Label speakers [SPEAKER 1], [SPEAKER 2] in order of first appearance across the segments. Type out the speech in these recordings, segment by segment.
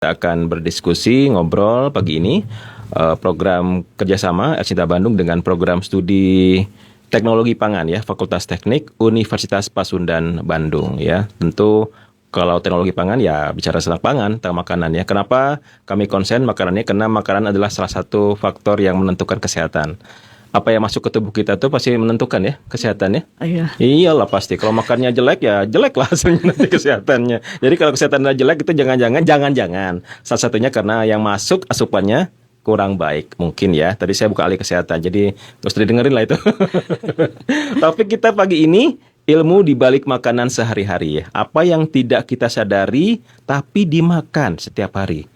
[SPEAKER 1] Kita akan berdiskusi, ngobrol pagi ini program kerjasama Elsinta Bandung dengan program studi teknologi pangan ya, Fakultas Teknik Universitas Pasundan Bandung ya. Tentu kalau teknologi pangan ya bicara tentang pangan, tentang makanan ya. Kenapa kami konsen makanannya? Karena makanan adalah salah satu faktor yang menentukan kesehatan. Apa yang masuk ke tubuh kita tuh pasti menentukan ya kesehatannya.
[SPEAKER 2] Iya.
[SPEAKER 1] Iyalah pasti. Kalau makannya jelek ya jelek lah hasilnya nanti kesehatannya. Jadi kalau kesehatannya jelek itu jangan-jangan salah satunya karena yang masuk asupannya kurang baik mungkin ya. Tadi saya buka ahli kesehatan, jadi terus didengerin lah itu. Topik kita pagi ini ilmu di balik makanan sehari-hari ya. Apa yang tidak kita sadari tapi dimakan setiap hari.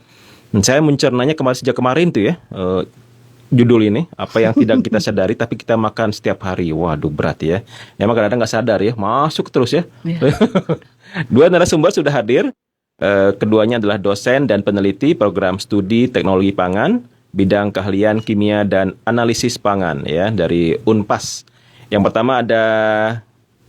[SPEAKER 1] Dan saya mencernanya sejak kemarin tuh ya. Judul ini, apa yang tidak kita sadari tapi kita makan setiap hari. Waduh berat ya. Emang kadang-kadang nggak sadar ya, masuk terus ya. Dua narasumber sudah hadir. Keduanya adalah dosen dan peneliti program studi teknologi pangan, bidang keahlian kimia dan analisis pangan ya dari Unpas. Yang pertama ada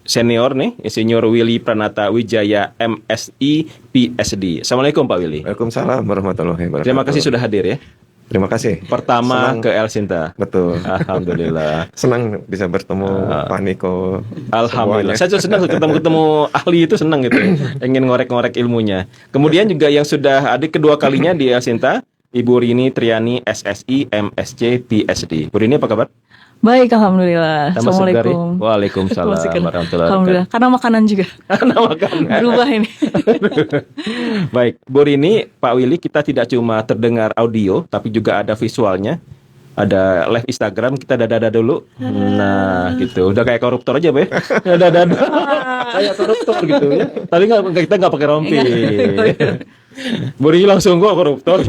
[SPEAKER 1] senior nih, Insinyur Willy Pranata Wijaya MSI PhD. Assalamualaikum Pak Willy.
[SPEAKER 3] Waalaikumsalam warahmatullahi wabarakatuh.
[SPEAKER 1] Terima kasih sudah hadir ya.
[SPEAKER 3] Terima kasih.
[SPEAKER 1] Pertama
[SPEAKER 3] Senang.
[SPEAKER 1] ke Elsinta.
[SPEAKER 3] Betul.
[SPEAKER 1] Alhamdulillah.
[SPEAKER 3] Senang bisa bertemu Pak Niko.
[SPEAKER 1] Alhamdulillah.
[SPEAKER 3] Semuanya.
[SPEAKER 1] Saya senang ketemu ahli itu senang gitu. Ingin ngorek-ngorek ilmunya. Kemudian juga yang sudah adik kedua kalinya di Elsinta, Ibu Rini Triani SSI MSc PhD. Bu Rini apa kabar?
[SPEAKER 2] Baik, alhamdulillah.
[SPEAKER 1] Tambah segar ya?
[SPEAKER 2] Assalamualaikum.
[SPEAKER 1] Waalaikumsalam
[SPEAKER 2] Tambah segar.
[SPEAKER 1] warahmatullahi
[SPEAKER 2] Alhamdulillah. Karena makanan juga
[SPEAKER 1] Karena makanan.
[SPEAKER 2] berubah ini.
[SPEAKER 1] Baik, Bu Rini, Pak Willy, kita tidak cuma terdengar audio, tapi juga ada visualnya. Ada live Instagram, kita dada-dada dulu. Nah, gitu. Udah kayak koruptor aja, Be. Dada-dada. Kayak koruptor gitu ya. Tapi kita nggak pakai rompi. Bu Rini langsung gua koruptor.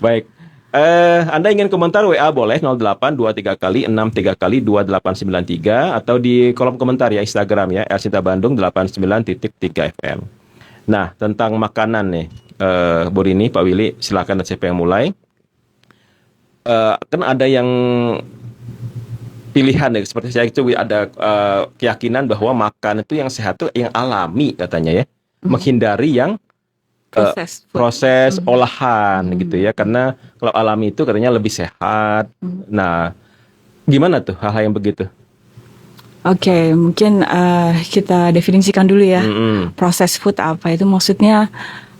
[SPEAKER 1] Baik. Anda ingin komentar WA boleh 08 23 kali 63 kali 2893 atau di kolom komentar ya Instagram ya Elsinta Bandung 89.3 FM. Nah, tentang makanan nih, Bu Rini, Pak Willy, silakan siapa yang mulai. Kan ada yang pilihan ya, seperti saya itu ada keyakinan bahwa makan itu yang sehat itu yang alami katanya ya, menghindari yang proses olahan gitu ya, karena kalau alami itu katanya lebih sehat. Nah, gimana tuh hal-hal yang begitu?
[SPEAKER 2] Oke, mungkin kita definisikan dulu ya. Proses food apa itu? Maksudnya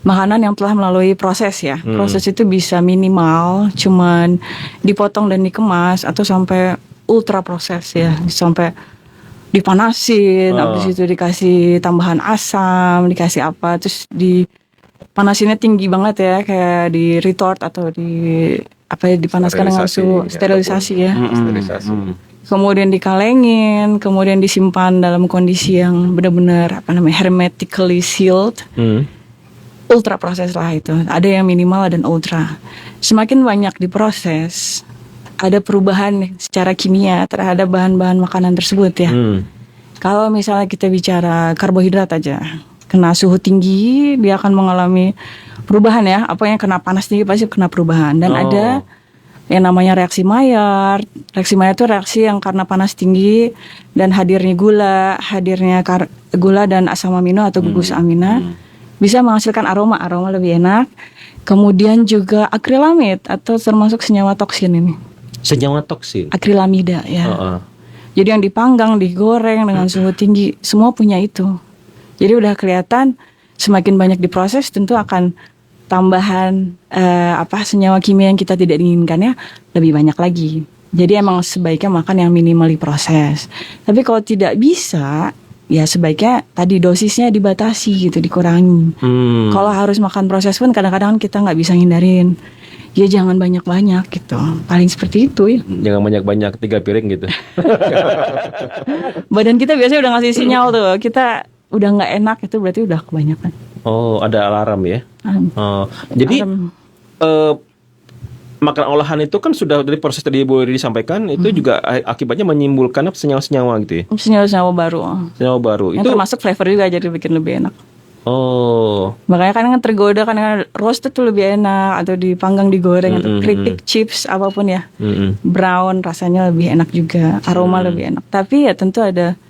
[SPEAKER 2] makanan yang telah melalui proses ya. Proses itu bisa minimal, cuman dipotong dan dikemas, atau sampai ultra proses ya, sampai dipanasin, habis itu dikasih tambahan asam, dikasih apa, terus panasinnya tinggi banget ya, kayak di retort atau dipanaskan dengan suhu sterilisasi ya.
[SPEAKER 3] Sterilisasi.
[SPEAKER 2] Kemudian dikalengin, kemudian disimpan dalam kondisi yang benar-benar hermetically sealed. Ultra proses lah itu. Ada yang minimal dan ultra. Semakin banyak diproses, ada perubahan secara kimia terhadap bahan-bahan makanan tersebut ya. Kalau misalnya kita bicara karbohidrat aja, kena suhu tinggi, dia akan mengalami perubahan ya. Apa yang kena panas tinggi pasti kena perubahan. Dan ada yang namanya reaksi Maillard. Reaksi Maillard itu reaksi yang karena panas tinggi dan hadirnya gula dan asam amino atau gugus amina bisa menghasilkan aroma lebih enak. Kemudian juga akrilamid atau termasuk senyawa toksin ini.
[SPEAKER 1] Senyawa toksin?
[SPEAKER 2] Akrilamida ya. Jadi yang dipanggang, digoreng dengan suhu tinggi, semua punya itu. Jadi udah kelihatan semakin banyak diproses tentu akan tambahan senyawa kimia yang kita tidak inginkannya lebih banyak lagi. Jadi emang sebaiknya makan yang minimal diproses. Tapi kalau tidak bisa, ya sebaiknya tadi dosisnya dibatasi gitu, dikurangi. Kalau harus makan proses pun kadang-kadang kita nggak bisa hindarin. Ya jangan banyak-banyak gitu. Paling seperti itu ya.
[SPEAKER 1] Jangan banyak-banyak 3 piring gitu.
[SPEAKER 2] Badan kita biasanya udah ngasih sinyal tuh, kita udah nggak enak, itu berarti udah kebanyakan.
[SPEAKER 1] Oh, ada alarm ya. Jadi makanan olahan itu kan sudah dari proses tadi Bu Riri disampaikan, itu juga akibatnya menimbulkan senyawa-senyawa gitu ya.
[SPEAKER 2] Senyawa-senyawa baru.
[SPEAKER 1] Senyawa baru.
[SPEAKER 2] Yang
[SPEAKER 1] itu
[SPEAKER 2] termasuk flavor juga, jadi bikin lebih enak.
[SPEAKER 1] Oh.
[SPEAKER 2] Makanya kan tergoda kan roasted tuh lebih enak, atau dipanggang digoreng, atau keripik, chips apapun ya. Brown rasanya lebih enak juga, aroma lebih enak. Tapi ya tentu ada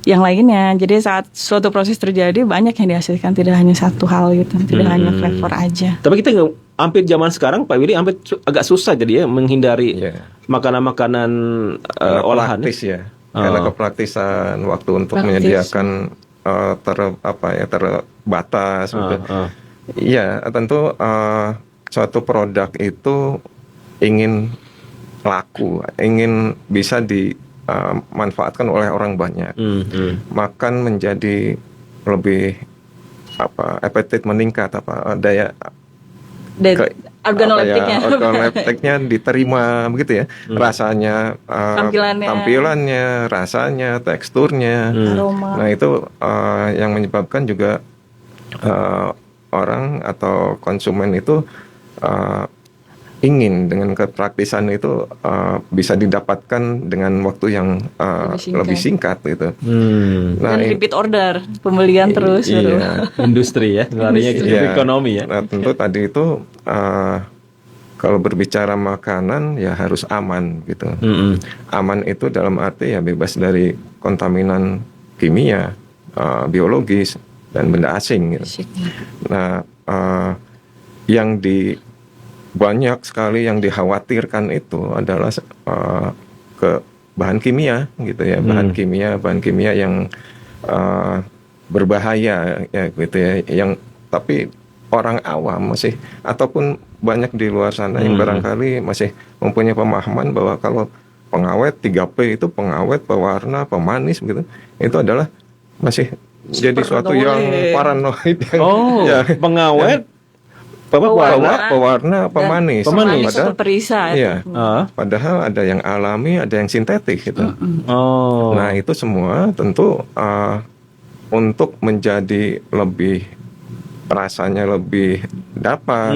[SPEAKER 2] yang lainnya. Jadi saat suatu proses terjadi banyak yang dihasilkan, tidak hanya satu hal gitu, tidak hanya flavor aja.
[SPEAKER 1] Tapi kita hampir zaman sekarang Pak Willy hampir agak susah jadi ya menghindari
[SPEAKER 3] Iya.
[SPEAKER 1] makanan-makanan
[SPEAKER 3] Karena
[SPEAKER 1] olahan.
[SPEAKER 3] praktis ya. Karena kepraktisan waktu untuk
[SPEAKER 2] Praktis.
[SPEAKER 3] menyediakan terbatas gitu. Iya, tentu suatu produk itu ingin laku, ingin bisa dimanfaatkan oleh orang banyak. Makan menjadi lebih appetite meningkat, daya
[SPEAKER 2] Organoleptiknya.
[SPEAKER 3] organoleptiknya diterima begitu ya, rasanya, tampilannya, rasanya, teksturnya.
[SPEAKER 2] Aroma.
[SPEAKER 3] Nah itu yang menyebabkan juga orang atau konsumen itu ingin dengan kepraktisan itu bisa didapatkan dengan waktu yang lebih singkat gitu.
[SPEAKER 2] Dan repeat order, pembelian terus.
[SPEAKER 3] Iya.
[SPEAKER 1] Industri ya, larinya ke
[SPEAKER 3] Iya.
[SPEAKER 1] ekonomi ya.
[SPEAKER 3] Nah tentu tadi itu kalau berbicara makanan ya harus aman gitu. Aman itu dalam arti ya bebas dari kontaminan kimia, biologis dan benda asing gitu. Nah yang banyak sekali yang dikhawatirkan itu adalah ke bahan kimia gitu ya, bahan kimia yang berbahaya ya gitu ya, yang tapi orang awam masih ataupun banyak di luar sana yang barangkali masih mempunyai pemahaman bahwa kalau pengawet 3P itu pengawet, pewarna, pemanis gitu, itu adalah masih jadi suatu yang paranoid yang
[SPEAKER 1] pengawet,
[SPEAKER 3] pewarna, pemanis.
[SPEAKER 2] Padahal perisa.
[SPEAKER 3] Iya. Padahal ada yang alami, ada yang sintetik gitu. Nah itu semua tentu untuk menjadi lebih rasanya lebih dapat,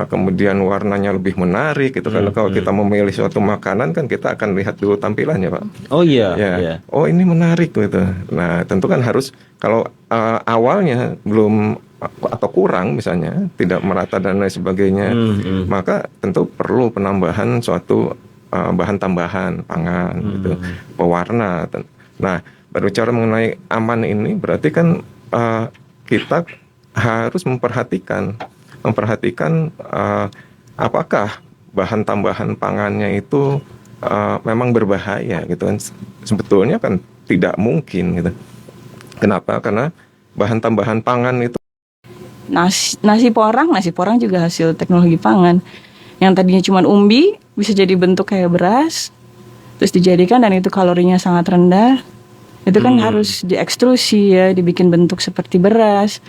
[SPEAKER 3] kemudian warnanya lebih menarik gitu. Karena kalau kita memilih suatu makanan kan kita akan lihat dulu tampilannya, Pak.
[SPEAKER 1] Oh iya.
[SPEAKER 3] Ya.
[SPEAKER 1] Iya.
[SPEAKER 3] Oh ini menarik gitu. Nah tentu kan harus kalau awalnya belum atau kurang misalnya tidak merata dan lain sebagainya, maka tentu perlu penambahan suatu bahan tambahan pangan gitu, pewarna. Nah berbicara mengenai aman ini berarti kan kita harus memperhatikan apakah bahan tambahan pangannya itu memang berbahaya gitu kan. Sebetulnya kan tidak mungkin gitu. Kenapa? Karena bahan tambahan pangan itu
[SPEAKER 2] Nasi porang juga hasil teknologi pangan. Yang tadinya cuma umbi bisa jadi bentuk kayak beras, terus dijadikan dan itu kalorinya sangat rendah. Itu kan harus diekstrusi ya, dibikin bentuk seperti beras,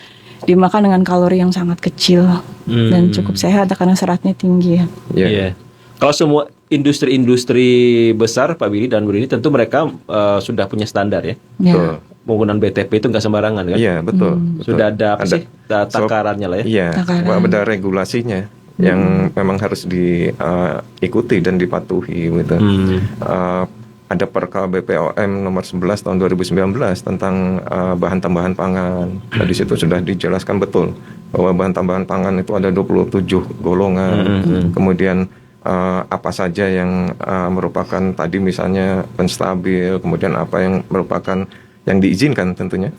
[SPEAKER 2] dimakan dengan kalori yang sangat kecil dan cukup sehat karena seratnya tinggi ya.
[SPEAKER 1] Iya. Kalau semua industri-industri besar Pak Willy dan Bu Rini tentu mereka sudah punya standar ya.
[SPEAKER 2] Ya.
[SPEAKER 1] Penggunaan BTP itu nggak sembarangan kan?
[SPEAKER 3] Iya betul.
[SPEAKER 1] Sudah ada apa sih takarannya lah ya?
[SPEAKER 3] Iya, ada regulasinya yang memang harus diikuti dan dipatuhi gitu. Ada Perka BPOM nomor 11 tahun 2019 tentang bahan tambahan pangan. Nah, di situ sudah dijelaskan betul bahwa bahan tambahan pangan itu ada 27 golongan. Kemudian apa saja yang merupakan tadi misalnya penstabil, kemudian apa yang merupakan yang diizinkan tentunya,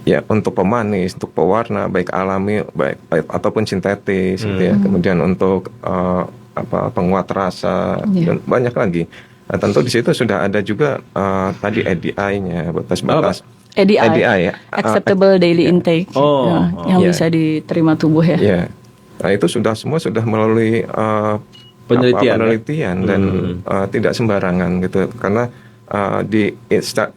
[SPEAKER 3] ya untuk pemanis, untuk pewarna baik alami baik ataupun sintetis gitu ya. Kemudian untuk penguat rasa dan banyak lagi. Nah, tentu di situ sudah ada juga tadi ADI-nya, batas-batas
[SPEAKER 2] ADI
[SPEAKER 3] ya,
[SPEAKER 2] acceptable daily intake, yang bisa diterima tubuh ya.
[SPEAKER 3] Iya. Nah itu semua sudah melalui penelitian dan tidak sembarangan gitu, karena di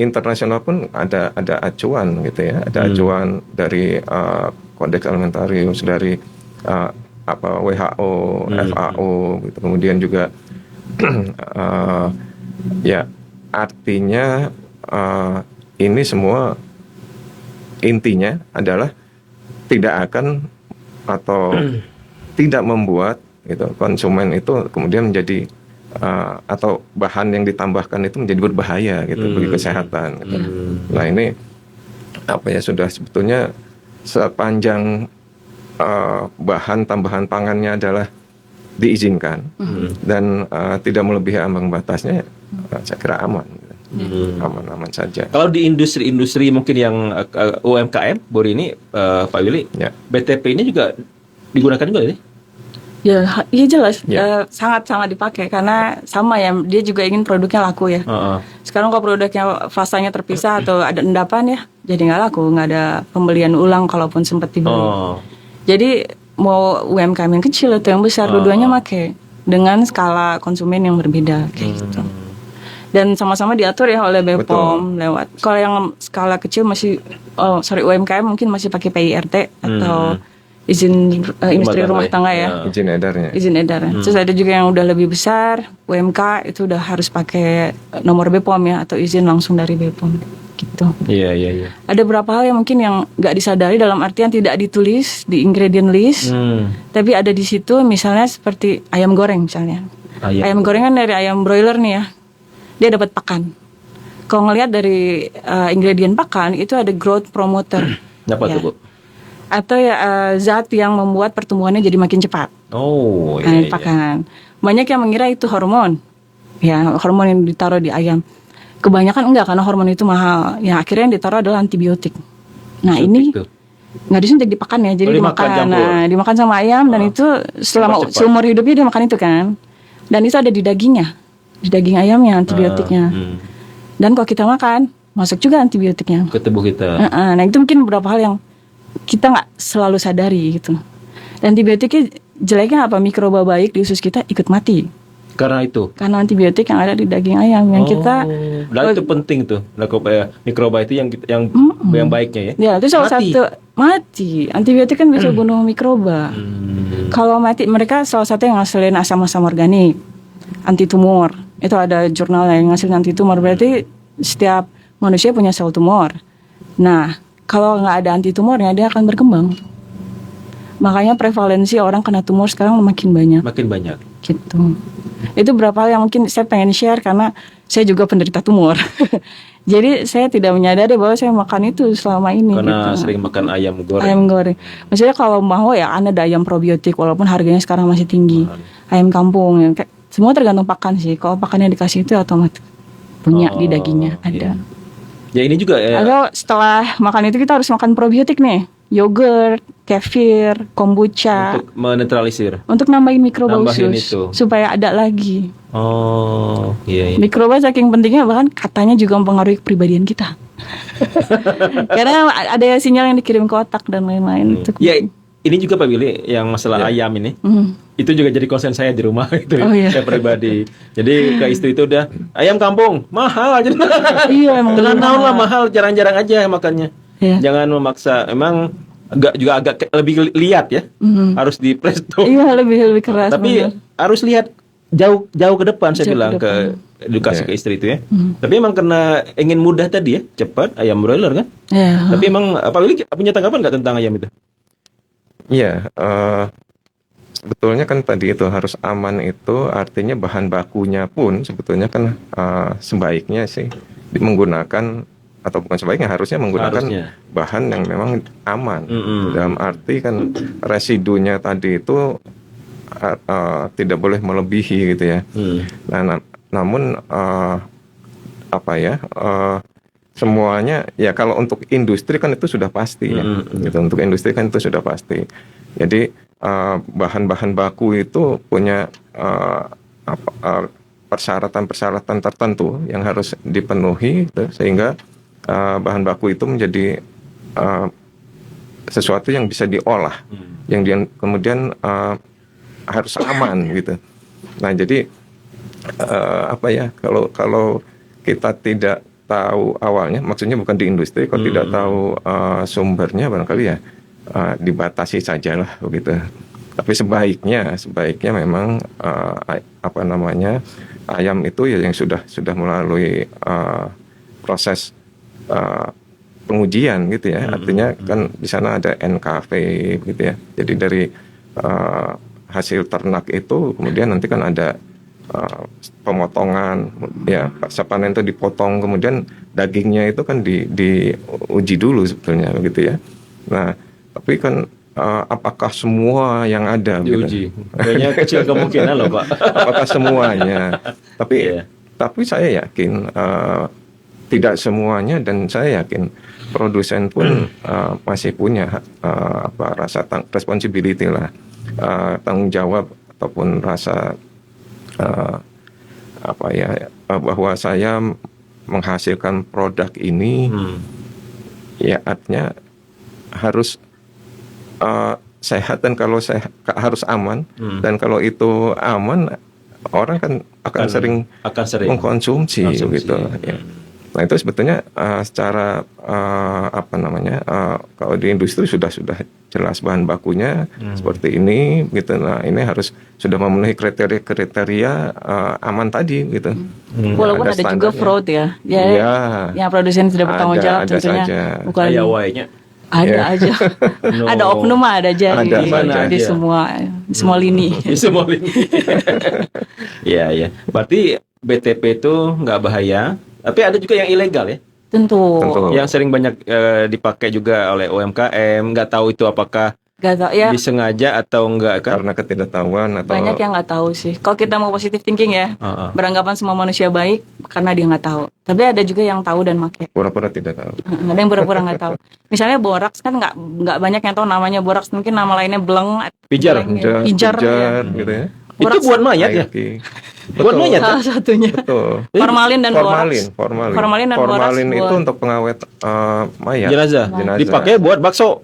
[SPEAKER 3] internasional pun ada acuan gitu ya, ada acuan dari Codex Alimentarius, dari WHO, FAO gitu. Kemudian juga ya artinya ini semua intinya adalah tidak akan atau tidak membuat gitu konsumen itu kemudian menjadi atau bahan yang ditambahkan itu menjadi berbahaya gitu bagi kesehatan gitu. Nah ini apa ya, sudah sebetulnya sepanjang bahan tambahan pangannya adalah diizinkan dan tidak melebihi ambang batasnya, saya kira aman gitu. aman-aman saja.
[SPEAKER 1] Kalau di industri-industri mungkin yang UMKM, baru ini Pak Willy,
[SPEAKER 3] Ya.
[SPEAKER 1] BTP ini juga digunakan juga ini?
[SPEAKER 2] Ya, iya jelas,
[SPEAKER 3] Ya.
[SPEAKER 2] sangat-sangat dipakai karena sama ya, dia juga ingin produknya laku ya. Sekarang kalau produknya fasanya terpisah atau ada endapan ya, jadi nggak laku, nggak ada pembelian ulang kalaupun sempat dibeli. Jadi mau UMKM yang kecil atau yang besar, dua-duanya make dengan skala konsumen yang berbeda kayak gitu. Dan sama-sama diatur ya oleh BPOM lewat. Kalau yang skala kecil masih, UMKM mungkin masih pakai PIRT atau izin industri rumah tangga ya.
[SPEAKER 3] Izin edarnya.
[SPEAKER 2] Izin edar. Terus ada juga yang udah lebih besar, UMK itu udah harus pakai nomor BPOM ya atau izin langsung dari BPOM gitu.
[SPEAKER 1] Iya.
[SPEAKER 2] Ada beberapa hal yang mungkin yang nggak disadari dalam artian tidak ditulis di ingredient list, tapi ada di situ misalnya seperti ayam goreng misalnya. Ayam goreng kan dari ayam broiler nih ya, dia dapat pakan. Kalau ngelihat dari ingredient pakan itu ada growth promoter.
[SPEAKER 1] Apa
[SPEAKER 2] ya.
[SPEAKER 1] tuh Bu?
[SPEAKER 2] Atau ya zat yang membuat pertumbuhannya jadi makin cepat.
[SPEAKER 1] Iya.
[SPEAKER 2] Pakan. Banyak yang mengira itu hormon. Ya, hormon yang ditaruh di ayam. Kebanyakan enggak karena hormon itu mahal. Ya, akhirnya yang ditaruh adalah antibiotik. Nah, ini nggak disuntik di pakan ya, jadi dimakan. Nah, dimakan sama ayam dan itu selama seumur hidupnya dia makan itu kan. Dan itu ada di dagingnya. Di daging ayamnya antibiotiknya. Dan kalau kita makan, masuk juga antibiotiknya
[SPEAKER 1] ke tubuh kita.
[SPEAKER 2] Nah, itu mungkin beberapa hal yang kita nggak selalu sadari gitu. Dan antibiotiknya jeleknya apa? Mikroba baik di usus kita ikut mati.
[SPEAKER 1] Karena itu.
[SPEAKER 2] Karena antibiotik yang ada di daging ayam yang kita.
[SPEAKER 1] Dan itu penting tuh. Mikroba itu yang baiknya ya.
[SPEAKER 2] Ya, itu salah satu mati. Antibiotik kan bisa bunuh mikroba. Kalau mati mereka salah satu yang ngasilin asam-asam organik, anti tumor. Itu ada jurnal yang ngasilin anti tumor. Berarti setiap manusia punya sel tumor. Nah, kalau nggak ada anti tumornya dia akan berkembang. Makanya prevalensi orang kena tumor sekarang makin banyak.
[SPEAKER 1] Makin banyak.
[SPEAKER 2] Gitu. Itu berapa hal yang mungkin saya pengen share karena saya juga penderita tumor. Jadi saya tidak menyadari bahwa saya makan itu selama ini.
[SPEAKER 1] Karena
[SPEAKER 2] gitu.
[SPEAKER 1] sering makan ayam goreng.
[SPEAKER 2] Ayam goreng. Maksudnya kalau mau ya ada ayam probiotik walaupun harganya sekarang masih tinggi. Ayam kampung yang semua tergantung pakan sih. Kalau pakannya dikasih itu otomatis punya di dagingnya ada.
[SPEAKER 1] Ya ini juga ya.
[SPEAKER 2] Atau setelah makan itu kita harus makan probiotik nih. Yogurt, kefir, kombucha.
[SPEAKER 1] Untuk menetralisir.
[SPEAKER 2] Untuk nambahin mikroba
[SPEAKER 1] Nambahin
[SPEAKER 2] usus.
[SPEAKER 1] itu.
[SPEAKER 2] Supaya ada lagi.
[SPEAKER 1] Iya.
[SPEAKER 2] Mikroba saking pentingnya bahkan katanya juga mempengaruhi kepribadian kita. Karena ada sinyal yang dikirim ke otak dan lain-lain.
[SPEAKER 1] Ya ini juga Pak Willy yang masalah ayam ini. Itu juga jadi concern saya di rumah itu saya pribadi. Jadi ke istri itu udah ayam kampung mahal aja.
[SPEAKER 2] Iya emang.
[SPEAKER 1] Tahun lah mahal, jarang-jarang aja makannya. Jangan memaksa. Emang agak lebih lihat ya. Harus di presto.
[SPEAKER 2] Iya lebih keras.
[SPEAKER 1] Tapi harus lihat jauh ke depan saya bilang ke edukasi ke istri itu ya. Tapi emang karena ingin mudah tadi ya, cepat ayam broiler kan. Tapi emang Pak Willy punya tanggapan nggak tentang ayam itu?
[SPEAKER 3] Iya, sebetulnya kan tadi itu harus aman itu artinya bahan bakunya pun sebetulnya kan sebaiknya sih menggunakan atau bukan sebaiknya harusnya menggunakan bahan yang memang aman. Dalam arti kan residunya tadi itu tidak boleh melebihi gitu ya. Namun semuanya ya kalau untuk industri kan itu sudah pasti ya. Gitu, untuk industri kan itu sudah pasti. Jadi bahan-bahan baku itu punya persyaratan-persyaratan tertentu yang harus dipenuhi gitu, sehingga bahan baku itu menjadi sesuatu yang bisa diolah, yang kemudian harus aman gitu. Nah jadi kalau kita tidak tahu awalnya, maksudnya bukan di industri, kalau tidak tahu sumbernya barangkali ya dibatasi sajalah begitu. Tapi sebaiknya memang ayam itu ya yang sudah melalui proses pengujian gitu ya. Artinya kan di sana ada NKV gitu ya. Jadi dari hasil ternak itu kemudian nanti kan ada pemotongan ya, pasca panen itu dipotong, kemudian dagingnya itu kan diuji dulu sebetulnya begitu ya. Nah tapi kan apakah semua yang ada
[SPEAKER 1] diuji? Kayaknya kecil kemungkinan loh Pak.
[SPEAKER 3] Apakah semuanya? Tapi Tapi saya yakin tidak semuanya, dan saya yakin produsen pun masih punya rasa responsibility lah, tanggung jawab ataupun rasa bahwa saya menghasilkan produk ini, ya artinya harus sehat, dan kalau harus aman, dan kalau itu aman, orang kan akan sering mengkonsumsi gitu ya. Nah itu sebetulnya secara kalau di industri sudah jelas bahan bakunya seperti ini gitu. Nah ini harus sudah memenuhi kriteria aman tadi gitu.
[SPEAKER 2] Walaupun ada juga fraud ya. Yang produsen tidak bertanggung jawab tentunya. Bukan ada aja.
[SPEAKER 1] No.
[SPEAKER 2] Ada oknum ada aja di semua lini.
[SPEAKER 1] Di semua lini. Iya. Berarti BTP itu nggak bahaya. Tapi ada juga yang ilegal ya.
[SPEAKER 2] Tentu.
[SPEAKER 1] Yang sering banyak dipakai juga oleh UMKM. Nggak tahu itu apakah disengaja atau enggak kan?
[SPEAKER 3] Karena ketidaktahuan atau
[SPEAKER 2] banyak yang nggak tahu sih. Kalau kita mau positive thinking ya, beranggapan semua manusia baik karena dia nggak tahu. Tapi ada juga yang tahu dan pakai.
[SPEAKER 3] Pura-pura tidak tahu.
[SPEAKER 2] Ada yang pura-pura nggak tahu. Misalnya boraks kan nggak banyak yang tahu namanya boraks. Mungkin nama lainnya beleng,
[SPEAKER 1] pijar
[SPEAKER 2] ya.
[SPEAKER 3] gitu ya.
[SPEAKER 1] Itu buat mayat ya? Buat mayat
[SPEAKER 2] salah satunya.
[SPEAKER 3] Betul.
[SPEAKER 2] Formalin dan boraks.
[SPEAKER 3] Formalin dan
[SPEAKER 2] boraks
[SPEAKER 3] itu untuk pengawet mayat.
[SPEAKER 1] Jenazah. Dipakai buat bakso.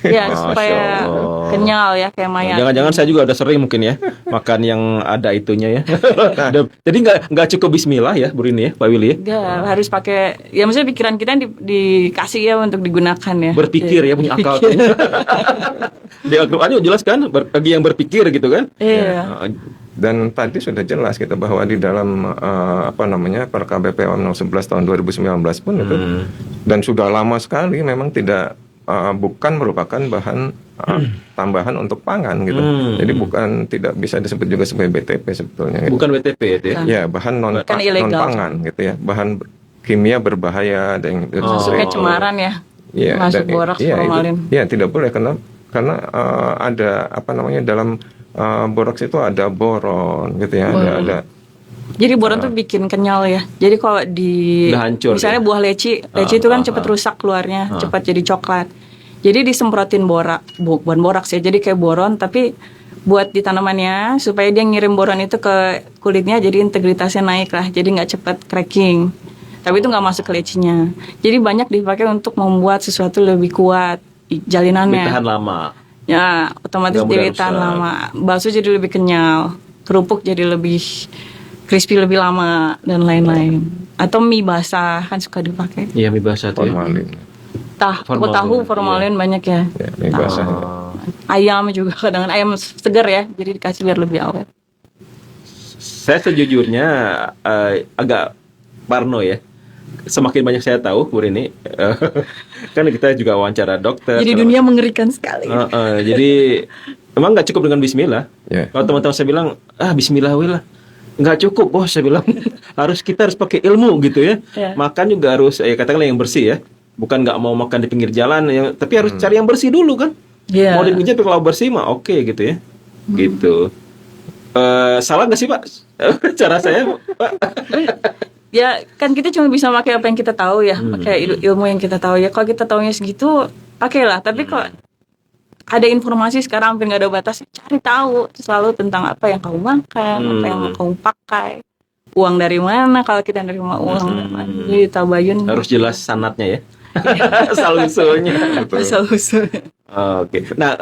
[SPEAKER 2] Ya supaya kenyal ya kayak mayat.
[SPEAKER 1] Jangan-jangan saya juga udah sering mungkin ya makan yang ada itunya ya. Jadi nggak cukup Bismillah ya, Bu Rini ya, Pak Willy ya.
[SPEAKER 2] Nggak, harus pakai. Ya maksudnya pikiran kita dikasih ya untuk digunakan ya.
[SPEAKER 1] Berpikir ya, punya akal. Di Al-Quran jelas kan bagi yang berpikir gitu kan.
[SPEAKER 2] Iya.
[SPEAKER 3] Dan tadi sudah jelas gitu bahwa di dalam Perka BPOM 011 tahun 2019 pun itu, dan sudah lama sekali memang bukan merupakan bahan tambahan untuk pangan gitu. Jadi tidak bisa disebut juga sebagai BTP sebetulnya. Gitu.
[SPEAKER 1] Bukan BTP itu ya?
[SPEAKER 3] Ya, bahan non pangan gitu ya. Bahan kimia berbahaya dan
[SPEAKER 2] kayak cemaran ya. Masuk boraks, formalin.
[SPEAKER 3] Iya, tidak boleh karena ada dalam boraks itu ada boron gitu ya. Ada
[SPEAKER 2] Jadi boron tuh bikin kenyal ya. Jadi kalau misalnya buah leci itu kan cepat rusak keluarnya, cepat jadi coklat. Jadi disemprotin bukan boraks ya. Jadi kayak boron tapi buat di tanamannya supaya dia ngirim boron itu ke kulitnya, jadi integritasnya naik lah. Jadi nggak cepat cracking. Tapi itu nggak masuk ke lecinya. Jadi banyak dipakai untuk membuat sesuatu lebih kuat jalinannya.
[SPEAKER 1] Tahan lama.
[SPEAKER 2] Ya, otomatis jadi tahan lama. Bakso jadi lebih kenyal, kerupuk jadi lebih crispy lebih lama dan lain-lain. Atau mie basah kan suka dipakai.
[SPEAKER 1] Iya, mie basah tuh.
[SPEAKER 3] Formalin.
[SPEAKER 2] Tahu formalin banyak ya.
[SPEAKER 3] Mie basah.
[SPEAKER 2] Ayam juga kadang ayam segar ya, jadi dikasih biar lebih awet.
[SPEAKER 1] Saya sejujurnya agak parno ya. Semakin banyak saya tahu, Bu Rini, kan kita juga wawancara dokter.
[SPEAKER 2] Jadi dunia mengerikan sekali.
[SPEAKER 1] Jadi emang nggak cukup dengan Bismillah. Kalau teman-teman saya bilang, Bismillah lah, nggak cukup. Saya bilang kita harus pakai ilmu gitu ya. Makan juga harus, katakanlah yang bersih ya. Bukan nggak mau makan di pinggir jalan, tapi harus cari yang bersih dulu kan. Mau di pinggir tapi kalau bersih mah oke gitu ya. Gitu. Salah nggak sih Pak cara saya Pak?
[SPEAKER 2] Ya kan kita cuma bisa pakai apa yang kita tahu ya, pakai ilmu yang kita tahu ya. Kalau kita taunya segitu, pakailah. Tapi kalau ada informasi sekarang hampir nggak ada batas, cari tahu selalu tentang apa yang kamu makan, apa yang kamu pakai, uang dari mana. Kalau kita nerima uang, jadi tabayun.
[SPEAKER 1] Harus jelas sanatnya ya, asal usulnya. Oke. Nah,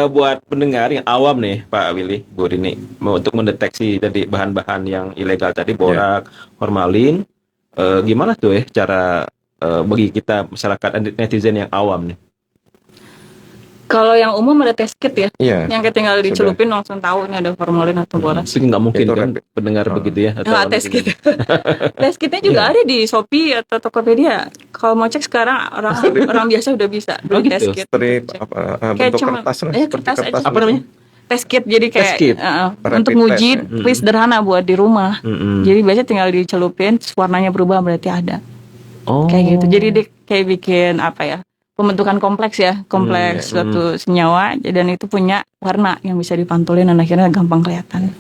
[SPEAKER 1] buat pendengar yang awam nih, Pak Willy, Bu Rini, untuk mendeteksi dari bahan-bahan yang ilegal tadi, borak, formalin, gimana tuh ya cara bagi kita masyarakat netizen yang awam nih?
[SPEAKER 2] Kalau yang umum ada test kit ya,
[SPEAKER 3] Iya,
[SPEAKER 2] yang kita tinggal dicelupin langsung tahu ini ada formalin atau borax.
[SPEAKER 1] Itu nggak mungkin
[SPEAKER 3] Itu
[SPEAKER 1] kan pendengar begitu ya?
[SPEAKER 2] Nggak, test kit. Test kitnya juga ada di Shopee atau Tokopedia. Kalau mau cek sekarang orang biasa udah bisa beli test kit.
[SPEAKER 3] Strip bentuk kertas lah,
[SPEAKER 2] kertas aja.
[SPEAKER 1] Apa namanya?
[SPEAKER 2] Test kit, jadi kayak untuk nguji quiz sederhana buat di rumah. Jadi biasanya tinggal dicelupin, warnanya berubah berarti ada. Kayak gitu. Jadi dia kayak bikin apa ya? Pembentukan kompleks suatu senyawa, dan itu punya warna yang bisa dipantulin dan akhirnya gampang kelihatan.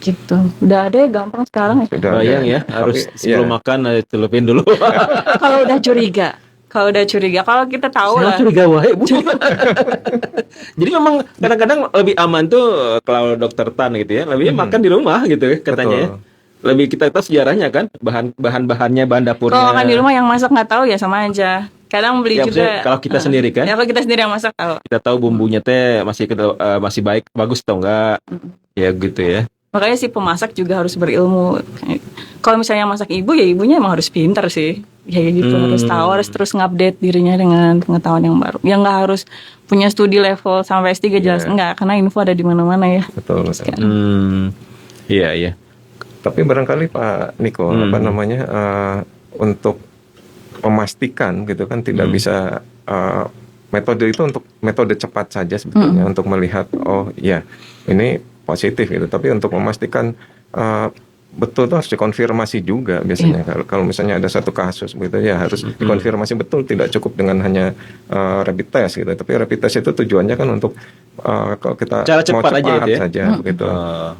[SPEAKER 2] Gitu. Udah ada ya, gampang sekarang ya.
[SPEAKER 3] Sudah
[SPEAKER 1] Bayang
[SPEAKER 3] ada.
[SPEAKER 1] ya, harus
[SPEAKER 3] Tapi,
[SPEAKER 1] sebelum
[SPEAKER 3] ya,
[SPEAKER 1] makan celupin dulu.
[SPEAKER 2] Kalau udah curiga, kalau kita tahu
[SPEAKER 1] Saya
[SPEAKER 2] lah.
[SPEAKER 1] curiga wae, Bu. Jadi memang kadang-kadang lebih aman tuh kalau dokter Tan gitu ya, lebih makan di rumah gitu ya katanya ya.
[SPEAKER 3] betul.
[SPEAKER 1] Lebih kita tahu sejarahnya kan, bahan-bahannya, bahan dapurnya.
[SPEAKER 2] Kalau makan di rumah yang masak nggak tahu ya sama aja. Kadang beli
[SPEAKER 1] Ya,
[SPEAKER 2] juga.
[SPEAKER 1] maksudnya kalau kita sendiri kan,
[SPEAKER 2] Ya kalau kita sendiri yang masak tahu.
[SPEAKER 1] kita tahu bumbunya teh masih baik, bagus atau enggak. Ya gitu ya.
[SPEAKER 2] Makanya si pemasak juga harus berilmu. Kalau misalnya yang masak ibu ya ibunya emang harus pinter sih. Kayak gitu harus tahu, harus terus ngupdate dirinya dengan pengetahuan yang baru. Yang nggak harus punya studi level sampai S3 jelas enggak, karena info ada di mana-mana ya.
[SPEAKER 3] Betul.
[SPEAKER 1] Iya, iya.
[SPEAKER 3] Tapi barangkali Pak Niko, apa namanya, untuk memastikan gitu kan tidak bisa metode itu untuk metode cepat saja sebetulnya untuk melihat oh ya ini positif gitu. Tapi untuk memastikan betul tuh harus dikonfirmasi juga biasanya. Kalau misalnya ada satu kasus begitu ya harus dikonfirmasi betul, tidak cukup dengan hanya rapid test gitu. Tapi rapid test itu tujuannya kan untuk kalau kita
[SPEAKER 1] Cara
[SPEAKER 3] mau
[SPEAKER 1] cepat aja itu ya?
[SPEAKER 3] saja begitu.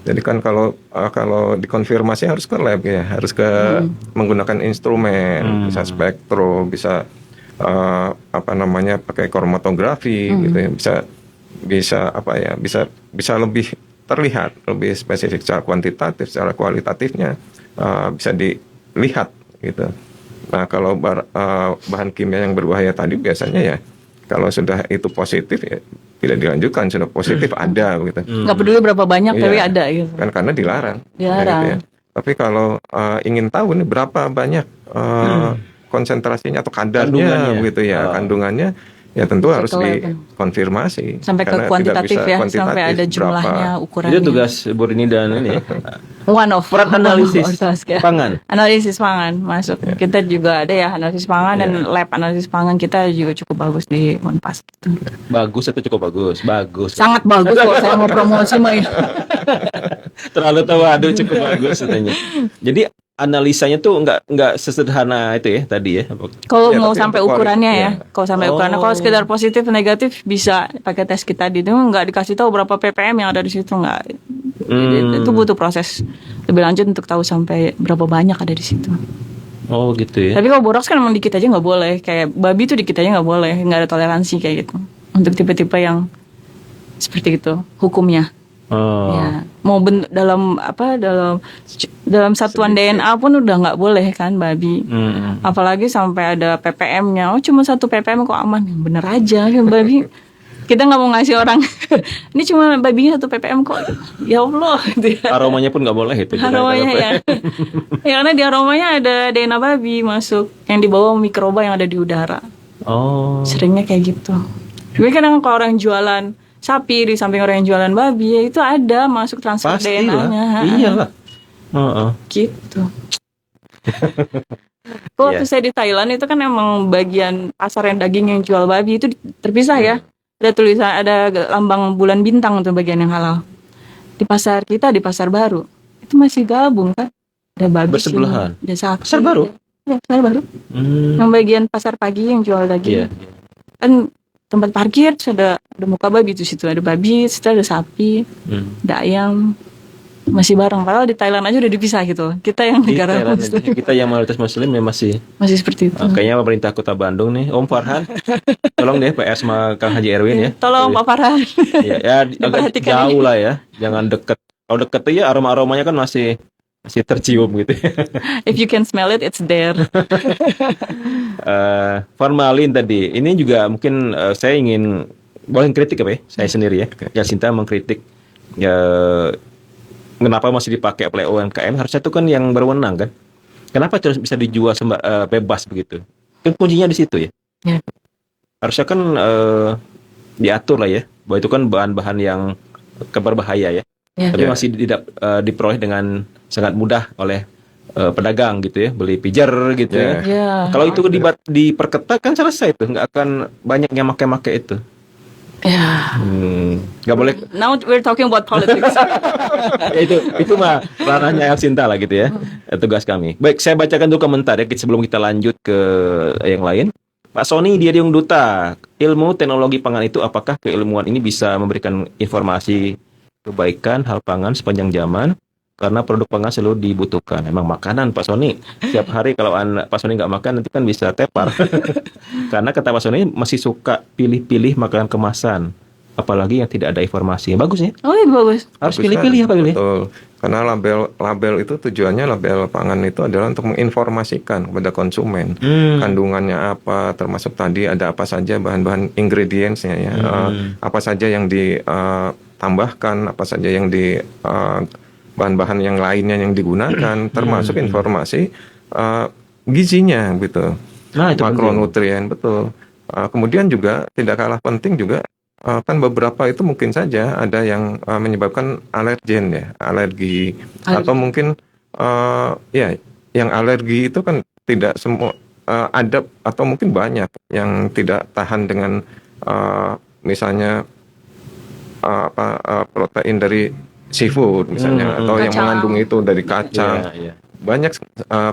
[SPEAKER 3] Jadi kan kalau dikonfirmasi harus ke lab ya, harus ke menggunakan instrumen, bisa spektro, bisa apa namanya pakai kromatografi gitu ya, bisa apa ya, bisa lebih terlihat, lebih spesifik secara kuantitatif, secara kualitatifnya bisa dilihat gitu. Nah kalau bahan kimia yang berbahaya tadi biasanya ya kalau sudah itu positif ya tidak dilanjutkan, sudah positif ada gitu.
[SPEAKER 2] Nggak peduli berapa banyak tapi
[SPEAKER 3] Iya.
[SPEAKER 2] ada gitu.
[SPEAKER 3] Kan karena dilarang.
[SPEAKER 2] Dilarang.
[SPEAKER 3] Gitu ya. Tapi kalau ingin tahu nih berapa banyak konsentrasinya atau kadarnya
[SPEAKER 1] Kandungannya.
[SPEAKER 3] gitu ya, kandungannya ya tentu
[SPEAKER 2] Cek
[SPEAKER 3] harus
[SPEAKER 2] ke lab.
[SPEAKER 3] dikonfirmasi.
[SPEAKER 2] Sampai ke
[SPEAKER 3] Karena tidak
[SPEAKER 2] kuantitatif
[SPEAKER 3] bisa
[SPEAKER 2] ya,
[SPEAKER 3] kuantitatif
[SPEAKER 2] sampai ada jumlahnya,
[SPEAKER 3] berapa.
[SPEAKER 2] ukurannya.
[SPEAKER 1] Itu tugas Bu Rini dan ini ya.
[SPEAKER 2] One of
[SPEAKER 1] Peran analisis
[SPEAKER 2] Ortaska.
[SPEAKER 1] pangan.
[SPEAKER 2] Analisis pangan masuk. Kita juga ada ya analisis pangan dan lab analisis pangan kita juga cukup bagus di Unpas.
[SPEAKER 1] Bagus atau cukup bagus? Bagus.
[SPEAKER 2] Sangat bagus kalau saya mau promosi mah ya.
[SPEAKER 1] Terlalu tahu, aduh cukup bagus katanya. Jadi analisanya tuh nggak sesederhana itu ya tadi ya.
[SPEAKER 2] Kalau
[SPEAKER 3] Ya,
[SPEAKER 2] mau
[SPEAKER 3] tapi
[SPEAKER 2] sampai
[SPEAKER 3] untuk
[SPEAKER 2] ukurannya ya,
[SPEAKER 3] ya.
[SPEAKER 2] kalau sampai ukurannya, kalau sekedar positif negatif bisa pakai tes kita di itu nggak dikasih tahu berapa ppm yang ada di situ, nggak. Itu butuh proses lebih lanjut untuk tahu sampai berapa banyak ada di situ.
[SPEAKER 1] Oh gitu ya.
[SPEAKER 2] Tapi kalau boraks kan emang dikit aja nggak boleh, kayak babi tuh dikit aja nggak boleh, nggak ada toleransi kayak gitu. Untuk tipe-tipe yang seperti itu hukumnya.
[SPEAKER 1] Oh.
[SPEAKER 2] Ya, mau dalam satuan DNA pun udah nggak boleh kan babi. Apalagi sampai ada ppm-nya. Oh cuma 1 ppm kok aman, bener aja kan babi. Kita nggak mau ngasih orang ini cuma babinya 1 ppm kok, ya Allah gitu ya.
[SPEAKER 1] Aromanya pun nggak boleh itu.
[SPEAKER 2] Aromanya ya. Ya karena di aromanya ada DNA babi masuk yang dibawa mikroba yang ada di udara.
[SPEAKER 1] Oh.
[SPEAKER 2] Seringnya kayak gitu. Tapi kadang kalau orang jualan sapi di samping orang yang jualan babi ya itu ada masuk transfer
[SPEAKER 1] Pastilah.
[SPEAKER 2] DNA-nya.
[SPEAKER 1] Iyalah.
[SPEAKER 2] Gitu. Waktu saya di Thailand itu kan emang bagian pasar yang daging yang jual babi itu terpisah ya. Ada tulisan, ada lambang bulan bintang untuk bagian yang halal. Di pasar kita, di pasar baru itu masih gabung kan. Ada babi
[SPEAKER 1] Bersebelahan.
[SPEAKER 2] sini, ada sapi.
[SPEAKER 1] Pasar baru?
[SPEAKER 2] Ya, pasar baru. Yang bagian pasar pagi yang jual daging.
[SPEAKER 1] Iya.
[SPEAKER 2] Kan tempat parkir terus ada muka babi di situ, ada babi, terus ada sapi, ada ayam, masih bareng. Padahal di Thailand aja udah dipisah gitu. Kita yang
[SPEAKER 1] Di
[SPEAKER 2] negara
[SPEAKER 1] Thailand
[SPEAKER 2] muslim
[SPEAKER 1] aja. Kita yang mayoritas muslim ya masih
[SPEAKER 2] seperti itu.
[SPEAKER 1] kayaknya pemerintah Kota Bandung nih, Om Farhan, tolong deh PS sama Kang Haji Erwin ya.
[SPEAKER 2] Tolong Pak Farhan.
[SPEAKER 1] Ya, agak
[SPEAKER 2] Diperhatikan
[SPEAKER 1] jauh lah ya, jangan deket. Kalau deket ya aromanya kan masih tercium gitu.
[SPEAKER 2] If you can smell it, it's there.
[SPEAKER 1] Formalin tadi, ini juga mungkin saya ingin boleh kritik apa ya? Saya sendiri ya, Jacinta mengkritik ya kenapa masih dipakai oleh UMKM? Harusnya itu kan yang berwenang kan? Kenapa terus bisa dijual bebas begitu? Kan kuncinya di situ ya.
[SPEAKER 2] Ya.
[SPEAKER 1] Harusnya kan diatur lah ya, bahwa itu kan bahan-bahan yang berbahaya ya. Tapi masih tidak diperoleh dengan sangat mudah oleh pedagang gitu ya, beli pijar gitu ya. Kalau itu diperketat kan selesai tuh, nggak akan banyak yang make itu.
[SPEAKER 2] Ya.
[SPEAKER 1] Nggak boleh.
[SPEAKER 2] Now we're talking about politics.
[SPEAKER 1] Ya, itu mah ranahnya Jacinta lah gitu ya, tugas kami. Baik, saya bacakan dulu komentar ya sebelum kita lanjut ke yang lain. Pak Sony Diadiung Duta, ilmu teknologi pangan itu apakah keilmuan ini bisa memberikan informasi kebaikan hal pangan sepanjang zaman? karena produk pangan selalu dibutuhkan. Emang makanan Pak Sony, setiap hari kalau Pak Sony nggak makan nanti kan bisa tepar. Karena kata Pak Sony masih suka pilih-pilih makanan kemasan, apalagi yang tidak ada informasi. Bagus ya?
[SPEAKER 2] Oh iya bagus.
[SPEAKER 1] Harus
[SPEAKER 3] Bagus
[SPEAKER 1] pilih-pilih ya Pak Billy.
[SPEAKER 3] Betul. Karena label itu tujuannya label pangan itu adalah untuk menginformasikan kepada konsumen kandungannya apa, termasuk tadi ada apa saja bahan-bahan ingredientsnya ya, apa saja yang ditambahkan, apa saja yang bahan-bahan yang lainnya yang digunakan, termasuk informasi gizinya gitu,
[SPEAKER 1] Nah, itu
[SPEAKER 3] makronutrien betul. Kemudian juga tidak kalah penting juga kan beberapa itu mungkin saja ada yang menyebabkan alergen ya, alergi. Atau mungkin ya yang alergi itu kan tidak semua ada atau mungkin banyak yang tidak tahan dengan misalnya protein dari seafood misalnya atau yang
[SPEAKER 2] Kacang.
[SPEAKER 3] mengandung itu dari kacang.
[SPEAKER 1] Iya.
[SPEAKER 3] Banyak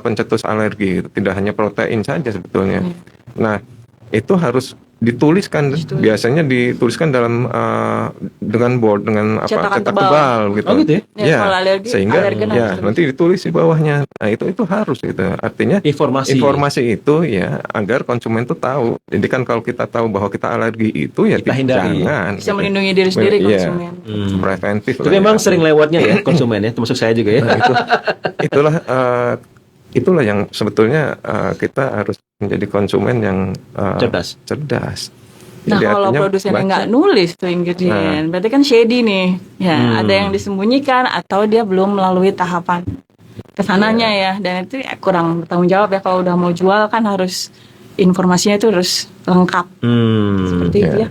[SPEAKER 3] pencetus alergi, tidak hanya protein saja sebetulnya. Nah, itu harus dituliskan, biasanya dituliskan dalam dengan board, dengan
[SPEAKER 2] Cetakan
[SPEAKER 3] cetak
[SPEAKER 2] tebal.
[SPEAKER 3] tebal gitu.
[SPEAKER 1] Oh gitu ya?
[SPEAKER 2] Ya, kalau alergi,
[SPEAKER 3] sehingga
[SPEAKER 2] alergen
[SPEAKER 3] ya
[SPEAKER 2] harus
[SPEAKER 3] nanti ditulis di bawahnya. Nah, itu harus gitu. Artinya informasi itu ya agar konsumen itu tahu. Jadi kan kalau kita tahu bahwa kita alergi itu ya
[SPEAKER 1] Kita hindari.
[SPEAKER 3] jangan.
[SPEAKER 2] bisa melindungi diri sendiri
[SPEAKER 3] Iya.
[SPEAKER 2] konsumen.
[SPEAKER 3] Preventif.
[SPEAKER 1] Tapi
[SPEAKER 3] lah
[SPEAKER 1] memang
[SPEAKER 3] ya.
[SPEAKER 1] sering lewatnya ya konsumen ya, termasuk saya juga ya.
[SPEAKER 3] Itulah yang sebetulnya kita harus menjadi konsumen yang cerdas.
[SPEAKER 2] Nah,
[SPEAKER 3] Jadi
[SPEAKER 2] kalau
[SPEAKER 3] artinya
[SPEAKER 2] produsennya
[SPEAKER 3] baca.
[SPEAKER 2] nggak nulis tuh ingredient, berarti kan shady nih. Ya, ada yang disembunyikan atau dia belum melalui tahapan kesananya ya. Dan itu ya kurang bertanggung jawab ya, kalau udah mau jual kan harus informasinya itu harus lengkap. Seperti itu ya.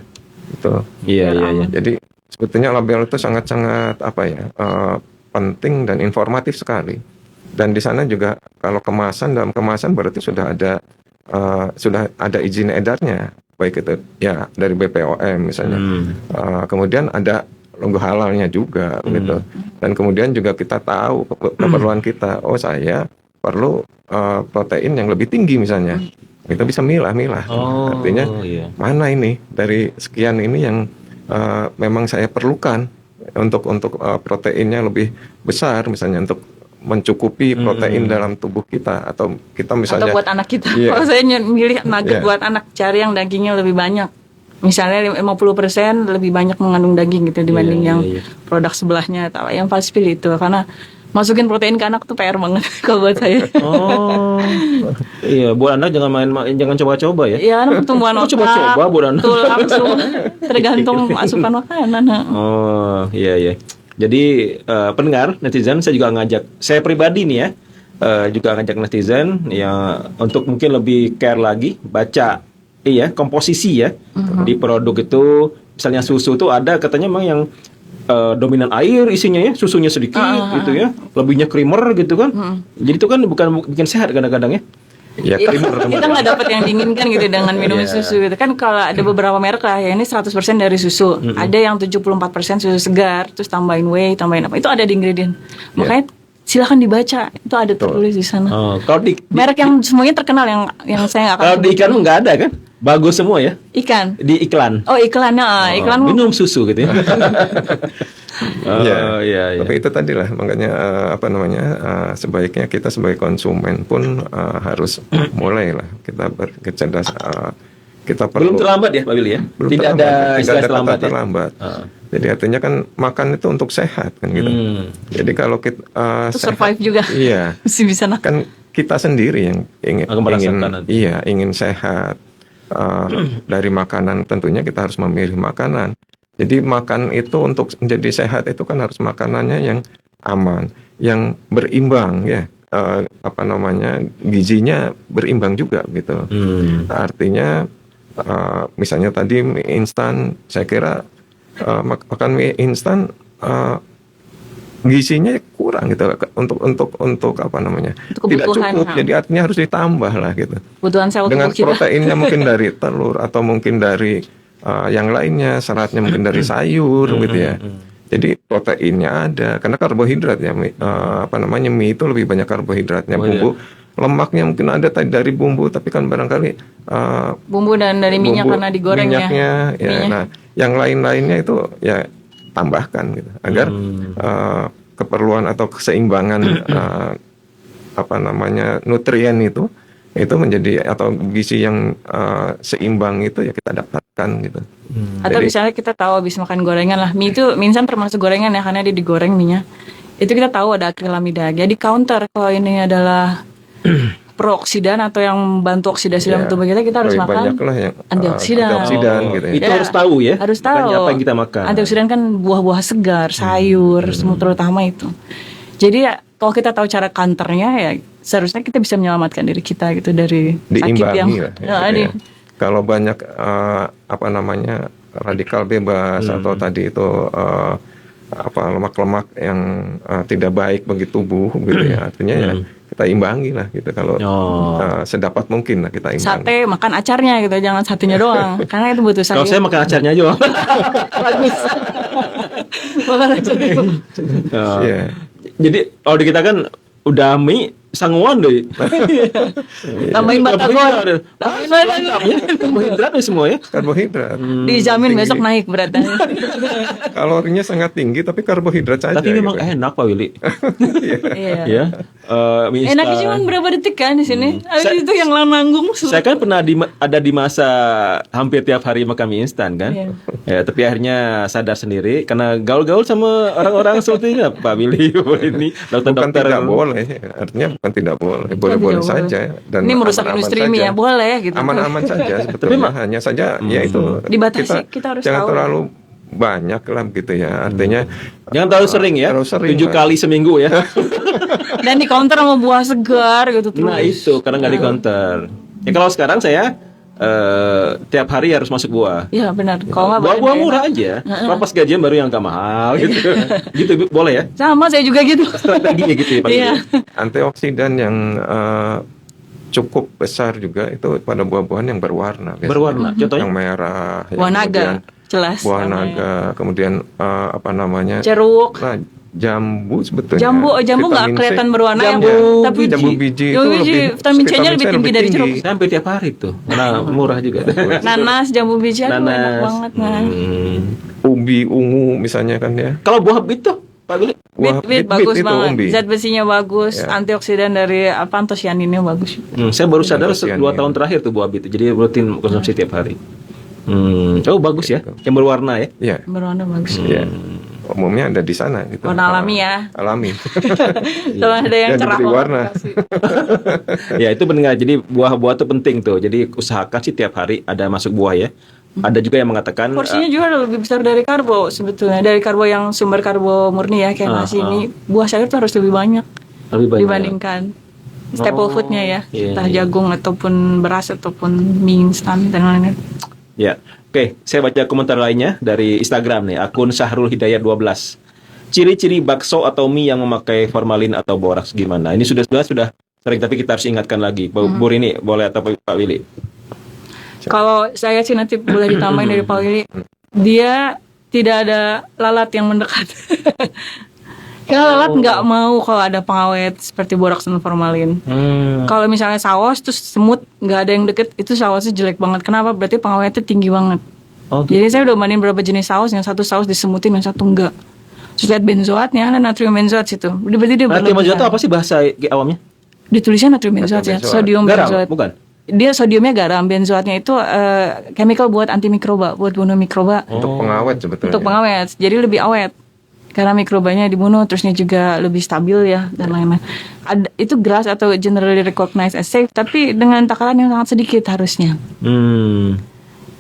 [SPEAKER 3] Betul.
[SPEAKER 1] Iya.
[SPEAKER 3] Jadi sebetulnya label itu sangat-sangat penting dan informatif sekali. Dan di sana juga kalau dalam kemasan berarti sudah ada izin edarnya, baik itu ya dari BPOM misalnya. Kemudian ada logo halalnya juga gitu. Dan kemudian juga kita tahu keperluan kita. Oh, saya perlu protein yang lebih tinggi misalnya. Kita bisa milah-milah. Artinya mana ini dari sekian ini yang memang saya perlukan untuk proteinnya lebih besar misalnya, untuk mencukupi protein dalam tubuh kita, atau kita misalnya
[SPEAKER 2] Atau buat anak kita.
[SPEAKER 3] Iya.
[SPEAKER 2] Kalau saya milih nugget
[SPEAKER 3] Iya.
[SPEAKER 2] buat anak, cari yang dagingnya lebih banyak. Misalnya 50% lebih banyak mengandung daging gitu dibanding yang produk sebelahnya, atau yang pasti pilih itu, karena masukin protein ke anak tuh PR banget kalau buat saya.
[SPEAKER 1] Oh. Iya, buat anak jangan coba-coba ya.
[SPEAKER 2] Iya, anak pertumbuhan otak.
[SPEAKER 1] Coba-coba buat anak.
[SPEAKER 2] Tulang semua tergantung asupan makanan.
[SPEAKER 1] Oh, iya. Jadi pendengar netizen, saya juga saya pribadi nih ya, juga ngajak netizen ya untuk mungkin lebih care lagi, baca komposisi ya di produk itu. Misalnya susu tuh ada katanya memang yang dominan air isinya ya, susunya sedikit gitu ya, lebihnya creamer gitu kan. Jadi itu kan bukan bikin sehat kadang-kadang ya.
[SPEAKER 3] ya
[SPEAKER 2] Kita nggak dapat yang diinginkan gitu dengan minum susu gitu kan. Kalau ada beberapa merek lah ya, ini 100% dari susu, ada yang 74% susu segar, terus tambahin whey, tambahin apa, itu ada di ingredient. Makanya silakan dibaca, itu ada tertulis di sana.
[SPEAKER 1] Kalau di
[SPEAKER 2] Merek yang semuanya terkenal yang saya nggak akan
[SPEAKER 1] kalau di ikan nggak ada kan, bagus semua ya
[SPEAKER 2] ikan.
[SPEAKER 1] di iklan.
[SPEAKER 2] Oh, iklannya, iklan
[SPEAKER 1] minum susu gitu ya. Iya.
[SPEAKER 3] Tapi itu tadi lah, makanya sebaiknya kita sebagai konsumen pun harus mulai lah kita berkecerdas. Kita perlu.
[SPEAKER 1] Belum terlambat ya Pak Willy ya.
[SPEAKER 3] Belum
[SPEAKER 1] Tidak
[SPEAKER 3] terlambat,
[SPEAKER 1] ada istilah
[SPEAKER 3] kata
[SPEAKER 1] terlambat.
[SPEAKER 3] Jadi artinya kan makan itu untuk sehat kan gitu. Jadi kalau kita
[SPEAKER 2] untuk survive juga.
[SPEAKER 3] Iya.
[SPEAKER 2] Mesti bisa nak.
[SPEAKER 3] Kan kita sendiri yang ingin sehat. Dari makanan tentunya kita harus memilih makanan. Jadi makan itu untuk menjadi sehat itu kan harus makanannya yang aman, yang berimbang ya. Gizinya berimbang juga gitu. Artinya misalnya tadi mie instan, saya kira makan mie instan gizinya kurang gitu untuk tidak cukup. Jadi artinya harus ditambah lah gitu.
[SPEAKER 2] Kebutuhan sel
[SPEAKER 3] Dengan
[SPEAKER 2] tubuh kita.
[SPEAKER 3] proteinnya mungkin dari telur atau mungkin dari yang lainnya, seratnya mungkin dari sayur gitu ya. Jadi proteinnya ada, karena karbohidrat ya, mie itu lebih banyak karbohidratnya. Bumbu lemaknya mungkin ada dari bumbu, tapi kan barangkali
[SPEAKER 2] bumbu dan dari minyak karena digoreng
[SPEAKER 3] minyaknya,
[SPEAKER 2] ya.
[SPEAKER 3] Nah, yang lain-lainnya itu ya tambahkan gitu, agar keperluan atau keseimbangan nutrien itu menjadi, atau gizi yang seimbang itu ya kita dapatkan gitu.
[SPEAKER 2] Atau misalnya kita tahu habis makan gorengan lah, mie instan termasuk gorengan ya karena dia digoreng minyak. Itu kita tahu ada akrilamida. Jadi counter kalau ini adalah prooksidan atau yang bantu oksidasi dalam tubuh kita harus makan
[SPEAKER 3] yang,
[SPEAKER 2] antioksidan
[SPEAKER 3] gitu ya.
[SPEAKER 1] Itu harus tahu ya.
[SPEAKER 2] Harus tahu.
[SPEAKER 1] Makanya apa yang kita makan.
[SPEAKER 2] Antioksidan kan buah-buah segar, sayur, semua terutama itu. Jadi ya, kalau kita tahu cara counternya ya seharusnya kita bisa menyelamatkan diri kita gitu dari sakit yang
[SPEAKER 3] kalau banyak radikal bebas atau tadi itu lemak-lemak yang tidak baik bagi tubuh gitu ya, artinya ya kita imbangi lah gitu, kalau sedapat mungkin lah kita imbangi.
[SPEAKER 2] Sate makan acarnya gitu, jangan satenya doang karena itu butuh sayur.
[SPEAKER 1] Kalau saya makan acarnya aja.
[SPEAKER 2] Bagus. Makan acarnya.
[SPEAKER 1] Jadi kalau di kita kan udah mie sanguan deh.
[SPEAKER 2] Tambahin batagor.
[SPEAKER 1] Karbohidrat semua ya.
[SPEAKER 3] Karbohidrat.
[SPEAKER 2] Dijamin besok naik beratnya.
[SPEAKER 3] Kalorinya sangat tinggi tapi karbohidrat saja.
[SPEAKER 1] Tapi memang
[SPEAKER 3] gitu.
[SPEAKER 1] enak Pak Willy.
[SPEAKER 2] Iya.
[SPEAKER 1] Ya.
[SPEAKER 2] Enaknya cuma berapa detik kan di sini. Habis itu yang nanggung.
[SPEAKER 1] Saya kan pernah ada di masa hampir tiap hari makan mie instan kan.
[SPEAKER 2] Iya.
[SPEAKER 1] Ya, tapi akhirnya sadar sendiri karena gaul-gaul sama orang-orang seperti ini Pak Willy ini
[SPEAKER 3] Bukan tidak boleh, artinya bukan tidak boleh, boleh-boleh saja. Dan
[SPEAKER 2] ini merusak industri mie ya, boleh gitu.
[SPEAKER 3] Aman-aman saja sebetulnya, hanya saja ya itu
[SPEAKER 2] dibatasi, kita harus
[SPEAKER 3] jangan
[SPEAKER 2] tahu.
[SPEAKER 3] terlalu banyak lah gitu ya, artinya
[SPEAKER 1] jangan terlalu sering ya, 7 kali seminggu ya.
[SPEAKER 2] Dan di counter sama buah segar gitu terus.
[SPEAKER 1] Nah itu karena nggak di counter. Ya kalau sekarang saya tiap hari harus masuk buah.
[SPEAKER 2] Iya benar. Kalau nggak
[SPEAKER 1] buah murah aja. Pas gajian baru yang nggak mahal gitu. Gitu boleh ya?
[SPEAKER 2] Sama saya juga gitu.
[SPEAKER 1] Strateginya gitu ya Pak.
[SPEAKER 2] Iya.
[SPEAKER 3] Antioksidan yang cukup besar juga itu pada buah-buahan yang berwarna. Biasanya.
[SPEAKER 1] Berwarna. Contohnya
[SPEAKER 3] yang merah.
[SPEAKER 2] Buah naga. Jelas.
[SPEAKER 3] Buah naga. Kemudian
[SPEAKER 2] jeruk.
[SPEAKER 3] Nah, jambu sebetulnya.
[SPEAKER 2] Jambu nggak kelihatan berwarna ya, tapi
[SPEAKER 3] jambu biji itu
[SPEAKER 2] vitamin C-nya lebih tinggi dari jeruk.
[SPEAKER 1] Sampai tiap hari tuh. Nah, murah juga.
[SPEAKER 2] Nanas, jambu biji enak banget nah.
[SPEAKER 3] Ubi ungu misalnya kan ya.
[SPEAKER 1] Kalau buah bit tuh Pak Willy.
[SPEAKER 2] Bit bagus banget.
[SPEAKER 3] Umbi.
[SPEAKER 2] Zat besinya bagus, antioksidan dari antosianinnya bagus.
[SPEAKER 1] Saya baru sadar 2 tahun terakhir tuh buah bit. Jadi rutin konsumsi tiap hari. Bagus ya. Yang berwarna ya.
[SPEAKER 3] Iya.
[SPEAKER 2] Berwarna bagus.
[SPEAKER 3] Iya. Umumnya ada di sana gitu.
[SPEAKER 2] Warna alami ya.
[SPEAKER 3] Alami.
[SPEAKER 2] Kalau ada yang cerah
[SPEAKER 3] warna.
[SPEAKER 1] Ya itu penting. Jadi buah-buah itu penting tuh. Jadi usahakan sih tiap hari ada masuk buah ya. Ada juga yang mengatakan
[SPEAKER 2] porsinya juga lebih besar dari karbo sebetulnya. Dari karbo yang sumber karbo murni ya kayak nasi ini. Buah sayur tuh harus lebih banyak dibandingkan staple foodnya ya. Entah jagung ataupun beras ataupun mie instan dan lain-lain.
[SPEAKER 1] Ya. Oke, saya baca komentar lainnya dari Instagram nih, akun Syahrul Hidayat 12. Ciri-ciri bakso atau mie yang memakai formalin atau boraks gimana? Ini sudah sering, tapi kita harus ingatkan lagi. Bu Rini, boleh atau Pak Willy?
[SPEAKER 2] Kalau saya sih nanti boleh ditambahin dari Pak Willy. Dia tidak ada lalat yang mendekat. Karena lalat nggak mau kalau ada pengawet seperti boraks dan formalin. Kalau misalnya saus terus semut nggak ada yang deket, itu sausnya jelek banget. Kenapa? Berarti pengawetnya tinggi banget. Jadi saya udah bandingin berapa jenis saus, yang satu saus disemutin, yang satu enggak. Terus lihat benzoatnya, ada natrium benzoat situ. Berarti dia
[SPEAKER 1] natrium benzoat itu apa sih bahasa awamnya?
[SPEAKER 2] Ditulisnya natrium benzoat ya, sodium benzoat.
[SPEAKER 1] Bukan?
[SPEAKER 2] Dia sodiumnya garam, benzoatnya itu chemical buat antimikroba, buat bunuh mikroba.
[SPEAKER 3] Untuk pengawet sebetulnya.
[SPEAKER 2] Untuk pengawet, jadi lebih awet. Karena mikrobanya dibunuh, terusnya juga lebih stabil ya dan lain-lain. Itu GRAS atau generally recognized as safe, tapi dengan takaran yang sangat sedikit harusnya.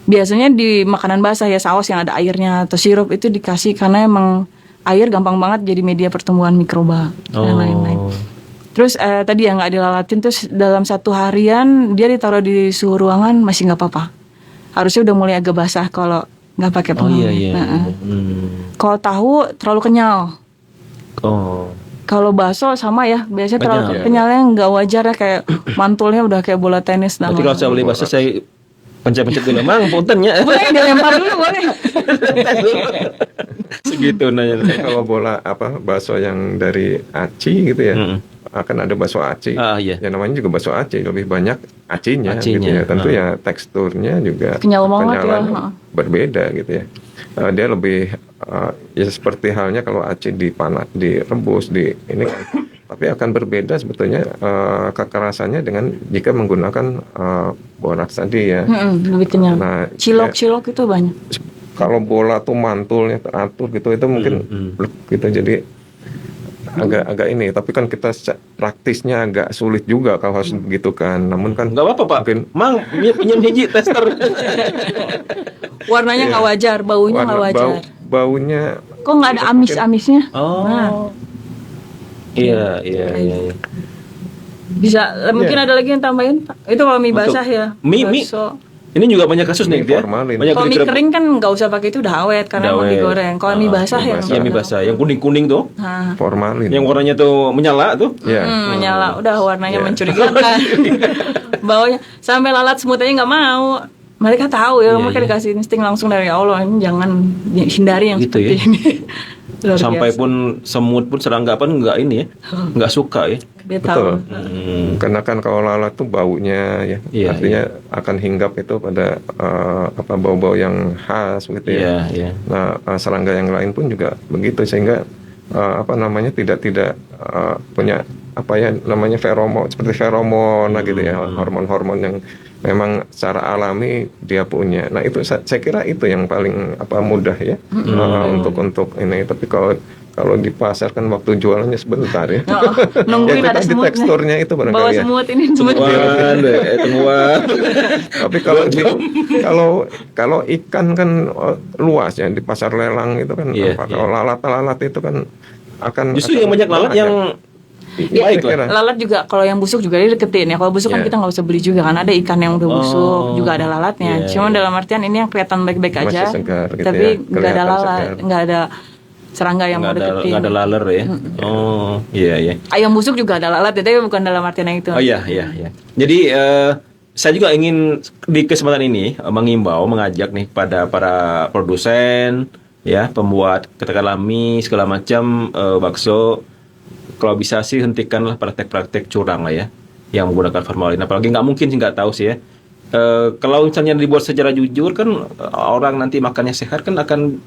[SPEAKER 2] Biasanya di makanan basah ya, saus yang ada airnya atau sirup itu dikasih karena emang air gampang banget jadi media pertumbuhan mikroba dan lain-lain. Terus tadi yang nggak dilalatin, terus dalam 1 harian dia ditaruh di suhu ruangan masih nggak apa-apa. Harusnya udah mulai agak basah kalau nggak pakai pengawet. Kalau tahu terlalu kenyal. Kalau bakso sama ya, biasanya terlalu kenyalnya nggak wajar ya, kayak mantulnya udah kayak bola tenis.
[SPEAKER 1] Nanti kalau saya beli bakso saya pencet-pencet dulu, mang puntennya.
[SPEAKER 2] Boleh dilempar dulu boleh.
[SPEAKER 1] Segitu nanya.
[SPEAKER 3] Kalau bakso yang dari aci gitu ya. Akan ada bakso aci. Ya namanya juga bakso aci, lebih banyak acinya. Gitu ya. Tentu ya teksturnya juga
[SPEAKER 2] kenyal banget ya.
[SPEAKER 3] Berbeda gitu ya. dia lebih ya seperti halnya kalau aci direbus di ini kan. Tapi akan berbeda sebetulnya kekerasannya dengan jika menggunakan boraks tadi ya.
[SPEAKER 2] Lebih kenyal.
[SPEAKER 3] Nah,
[SPEAKER 2] Cilok itu banyak.
[SPEAKER 3] kalau bola tuh mantulnya teratur gitu itu mungkin gitu, jadi agak ini. Tapi kan kita praktisnya agak sulit juga kalau harus begitu kan. Namun kan
[SPEAKER 1] Nggak apa-apa Pak.
[SPEAKER 3] mungkin
[SPEAKER 1] Mang pinjam hiji tester.
[SPEAKER 2] Warnanya nggak wajar, baunya nggak wajar.
[SPEAKER 3] Baunya
[SPEAKER 2] Kok nggak ada amis-amisnya?
[SPEAKER 1] Oh.
[SPEAKER 2] Nah,
[SPEAKER 1] Iya.
[SPEAKER 2] bisa. Mungkin ada lagi yang tambahin, Pak? Itu kalau mie
[SPEAKER 1] Untuk
[SPEAKER 2] basah ya.
[SPEAKER 1] mie.
[SPEAKER 2] Bakso.
[SPEAKER 1] Ini juga banyak kasus nih
[SPEAKER 3] Mie
[SPEAKER 1] dia.
[SPEAKER 3] formalin.
[SPEAKER 1] Banyak
[SPEAKER 2] Kalau mie
[SPEAKER 1] digereb-
[SPEAKER 2] kering kan nggak usah pakai itu, udah awet karena
[SPEAKER 1] Udah
[SPEAKER 2] mau
[SPEAKER 1] awet.
[SPEAKER 2] digoreng. Kalau mie basah
[SPEAKER 3] mie
[SPEAKER 2] ya.
[SPEAKER 3] basah.
[SPEAKER 1] Iya mie basah, yang kuning-kuning tuh,
[SPEAKER 2] Nah,
[SPEAKER 3] formalin.
[SPEAKER 1] yang warnanya tuh menyala tuh.
[SPEAKER 3] Ya.
[SPEAKER 2] menyala, udah warnanya
[SPEAKER 3] Iya.
[SPEAKER 2] mencurigakan. Baunya sampai lalat semut aja nggak mau. Mereka tahu ya,
[SPEAKER 1] Iya,
[SPEAKER 2] mereka
[SPEAKER 1] iya.
[SPEAKER 2] dikasih insting langsung dari Allah, ini jangan hindari yang
[SPEAKER 1] Gitu
[SPEAKER 2] seperti
[SPEAKER 1] ya.
[SPEAKER 2] ini. Luar
[SPEAKER 1] Sampai
[SPEAKER 2] biasa.
[SPEAKER 1] pun semut pun seranggapan nggak ini ya, nggak suka ya.
[SPEAKER 2] Dia
[SPEAKER 3] Betul.
[SPEAKER 2] tahu.
[SPEAKER 3] Karena kan kalau lalat tuh baunya ya,
[SPEAKER 1] Iya,
[SPEAKER 3] artinya akan hinggap itu pada bau-bau yang khas gitu ya.
[SPEAKER 1] Iya.
[SPEAKER 3] Nah, serangga yang lain pun juga begitu, sehingga tidak punya namanya feromon, seperti feromon gitu ya, hormon-hormon yang memang secara alami dia punya. Nah, itu saya kira itu yang paling mudah ya untuk ini. Tapi kalau di pasar kan waktu jualannya sebentar ya.
[SPEAKER 2] Oh, nungguin
[SPEAKER 3] Ya,
[SPEAKER 2] ada
[SPEAKER 3] di
[SPEAKER 2] semutnya.
[SPEAKER 3] teksturnya itu
[SPEAKER 2] Bawa
[SPEAKER 3] barangkali ya.
[SPEAKER 2] semut ini semut.
[SPEAKER 1] Temuan.
[SPEAKER 3] Tapi kalau ikan kan luas ya, di pasar lelang itu kan
[SPEAKER 1] Iya,
[SPEAKER 3] kalau lalat itu kan akan
[SPEAKER 1] Justru yang banyak lalat yang baik
[SPEAKER 3] Saya kira.
[SPEAKER 1] lah.
[SPEAKER 2] Lalat juga kalau yang busuk juga dia deketin ya. Kalau busuk kan
[SPEAKER 3] Iya.
[SPEAKER 2] kita nggak usah beli juga kan. Ada ikan yang udah busuk
[SPEAKER 1] Oh.
[SPEAKER 2] juga ada lalatnya.
[SPEAKER 1] Iya,
[SPEAKER 2] Cuma
[SPEAKER 1] iya.
[SPEAKER 2] dalam artian ini yang kelihatan baik-baik
[SPEAKER 3] Masih
[SPEAKER 2] aja,
[SPEAKER 3] segar gitu
[SPEAKER 2] tapi
[SPEAKER 3] ya,
[SPEAKER 2] nggak ada
[SPEAKER 3] kelihatan
[SPEAKER 2] lalat,
[SPEAKER 3] segar.
[SPEAKER 2] nggak ada serangga yang mau deketin.
[SPEAKER 1] nggak ada laler ya. Oh iya.
[SPEAKER 2] Ayam busuk juga ada lalat, tapi bukan dalam artian yang itu.
[SPEAKER 1] Oh iya. Jadi saya juga ingin di kesempatan ini mengajak nih pada para produsen, ya, pembuat katakanlah mie segala macam, bakso, kalau bisa sih hentikanlah praktek-praktek curang lah ya, yang menggunakan formalin. Apalagi nggak mungkin sih, nggak tahu sih ya. Kalau misalnya dibuat secara jujur kan orang nanti makannya sehat kan akan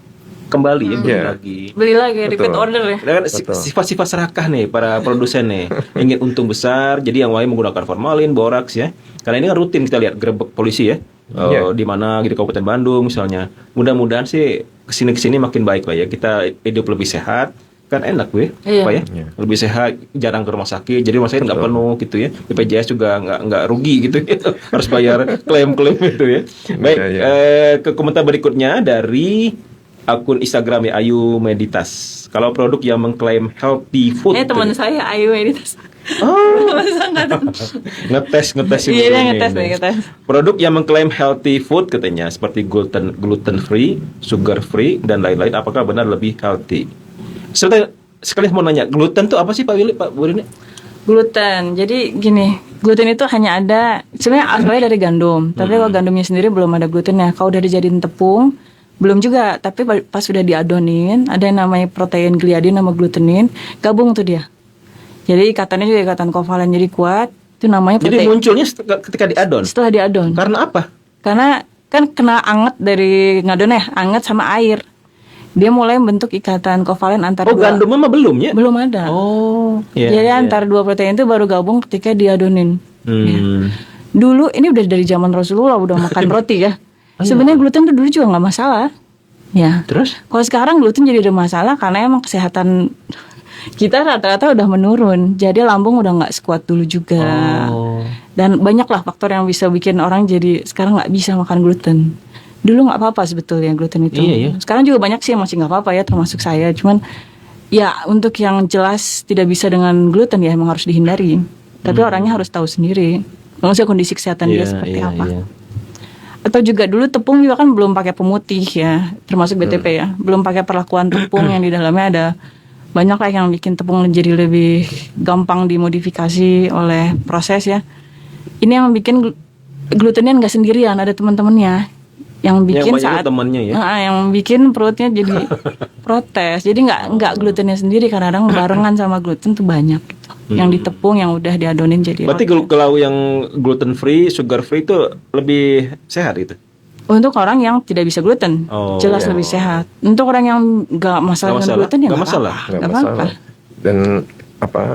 [SPEAKER 1] kembali ya, beli
[SPEAKER 3] Iya.
[SPEAKER 1] lagi.
[SPEAKER 2] Beli lagi repeat
[SPEAKER 3] Betul.
[SPEAKER 2] order ya.
[SPEAKER 1] Kan
[SPEAKER 3] Betul.
[SPEAKER 1] sifat-sifat serakah nih para produsen nih, ingin untung besar, jadi yang lain menggunakan formalin, boraks ya. Karena ini kan rutin kita lihat gerebek polisi ya,
[SPEAKER 3] Iya.
[SPEAKER 1] di mana di Kabupaten Bandung misalnya. Mudah-mudahan sih kesini makin baik lah ya. Kita hidup lebih sehat, kan enak gue,
[SPEAKER 2] Iya.
[SPEAKER 1] apa ya?
[SPEAKER 3] Iya.
[SPEAKER 1] Lebih sehat, jarang ke rumah sakit, jadi rumah sakit nggak penuh gitu ya. BPJS juga nggak rugi gitu, harus bayar klaim-klaim gitu ya. Baik,
[SPEAKER 3] Iya.
[SPEAKER 1] ke komentar berikutnya dari akun Instagram ya, Ayu Meditas. Kalau produk yang mengklaim healthy food,
[SPEAKER 2] Teman saya Ayu Editas.
[SPEAKER 1] Oh.
[SPEAKER 2] Masa nggak tahu?
[SPEAKER 1] ngetes
[SPEAKER 2] Iya, dia
[SPEAKER 1] ini.
[SPEAKER 2] ngetes.
[SPEAKER 1] Produk yang mengklaim healthy food katanya seperti gluten free, sugar free dan lain-lain, apakah benar lebih healthy? Sekali mau nanya, gluten tuh apa sih Pak Willy, Pak Bu Rini?
[SPEAKER 2] Gluten. Jadi gini, gluten itu hanya ada sebenarnya asalnya dari gandum. Tapi kalau gandumnya sendiri belum ada glutennya. Kalau udah dijadiin tepung, belum juga. Tapi pas sudah diadonin, ada yang namanya protein gliadin sama glutenin, gabung tuh dia. Jadi ikatannya juga ikatan kovalen, jadi kuat. Itu namanya
[SPEAKER 1] Jadi
[SPEAKER 2] protein.
[SPEAKER 1] munculnya ketika diadon.
[SPEAKER 2] Setelah diadon.
[SPEAKER 1] Karena apa?
[SPEAKER 2] Karena kan kena anget dari ngadon ya, anget sama air. Dia mulai bentuk ikatan kovalen antara
[SPEAKER 1] Oh,
[SPEAKER 2] dua.
[SPEAKER 1] gandumnya mah belum ya?
[SPEAKER 2] Belum ada.
[SPEAKER 1] Oh, iya.
[SPEAKER 2] Jadi antara dua protein itu baru gabung ketika diadonin.
[SPEAKER 1] Hmm.
[SPEAKER 2] Dulu ini udah dari zaman Rasulullah udah makan roti ya. Sebenarnya gluten tuh dulu juga nggak masalah. Ya.
[SPEAKER 1] Terus?
[SPEAKER 2] Kalau sekarang gluten jadi ada masalah karena emang kesehatan kita rata-rata udah menurun. Jadi lambung udah nggak sekuat dulu juga.
[SPEAKER 1] Oh.
[SPEAKER 2] Dan banyaklah faktor yang bisa bikin orang jadi sekarang nggak bisa makan gluten. Dulu nggak apa-apa sebetulnya gluten itu.
[SPEAKER 1] Iya, iya.
[SPEAKER 2] Sekarang juga banyak sih yang masih nggak apa-apa ya, termasuk saya. Cuman ya untuk yang jelas tidak bisa dengan gluten ya emang harus dihindari. Tapi orangnya harus tahu sendiri, maksudnya kondisi kesehatan dia seperti apa.
[SPEAKER 1] Iya.
[SPEAKER 2] Atau juga dulu tepung juga kan belum pakai pemutih ya, termasuk BTP ya, belum pakai perlakuan tepung yang di dalamnya ada banyak lah yang bikin tepung jadi lebih gampang dimodifikasi oleh proses ya. Ini yang bikin glutennya nggak sendirian, ada teman-temannya yang bikin
[SPEAKER 1] banyak
[SPEAKER 2] saat
[SPEAKER 1] temannya ya.
[SPEAKER 2] yang bikin perutnya jadi protes. Jadi nggak glutennya sendiri, kadang-kadang barengan sama gluten tuh banyak gitu. Yang di tepung yang udah diadonin jadi
[SPEAKER 1] Berarti
[SPEAKER 2] roti.
[SPEAKER 1] kalau yang gluten free, sugar free itu lebih sehat itu?
[SPEAKER 2] Untuk orang yang tidak bisa gluten,
[SPEAKER 1] Oh,
[SPEAKER 2] jelas
[SPEAKER 3] iya.
[SPEAKER 2] lebih sehat. Untuk orang yang nggak masalah
[SPEAKER 1] Nggak
[SPEAKER 2] dengan
[SPEAKER 1] masalah?
[SPEAKER 2] gluten ya
[SPEAKER 1] Nggak
[SPEAKER 2] nggak
[SPEAKER 1] masalah?
[SPEAKER 2] apa-apa.
[SPEAKER 3] Nggak
[SPEAKER 2] Nggak apa-apa.
[SPEAKER 3] masalah. Dan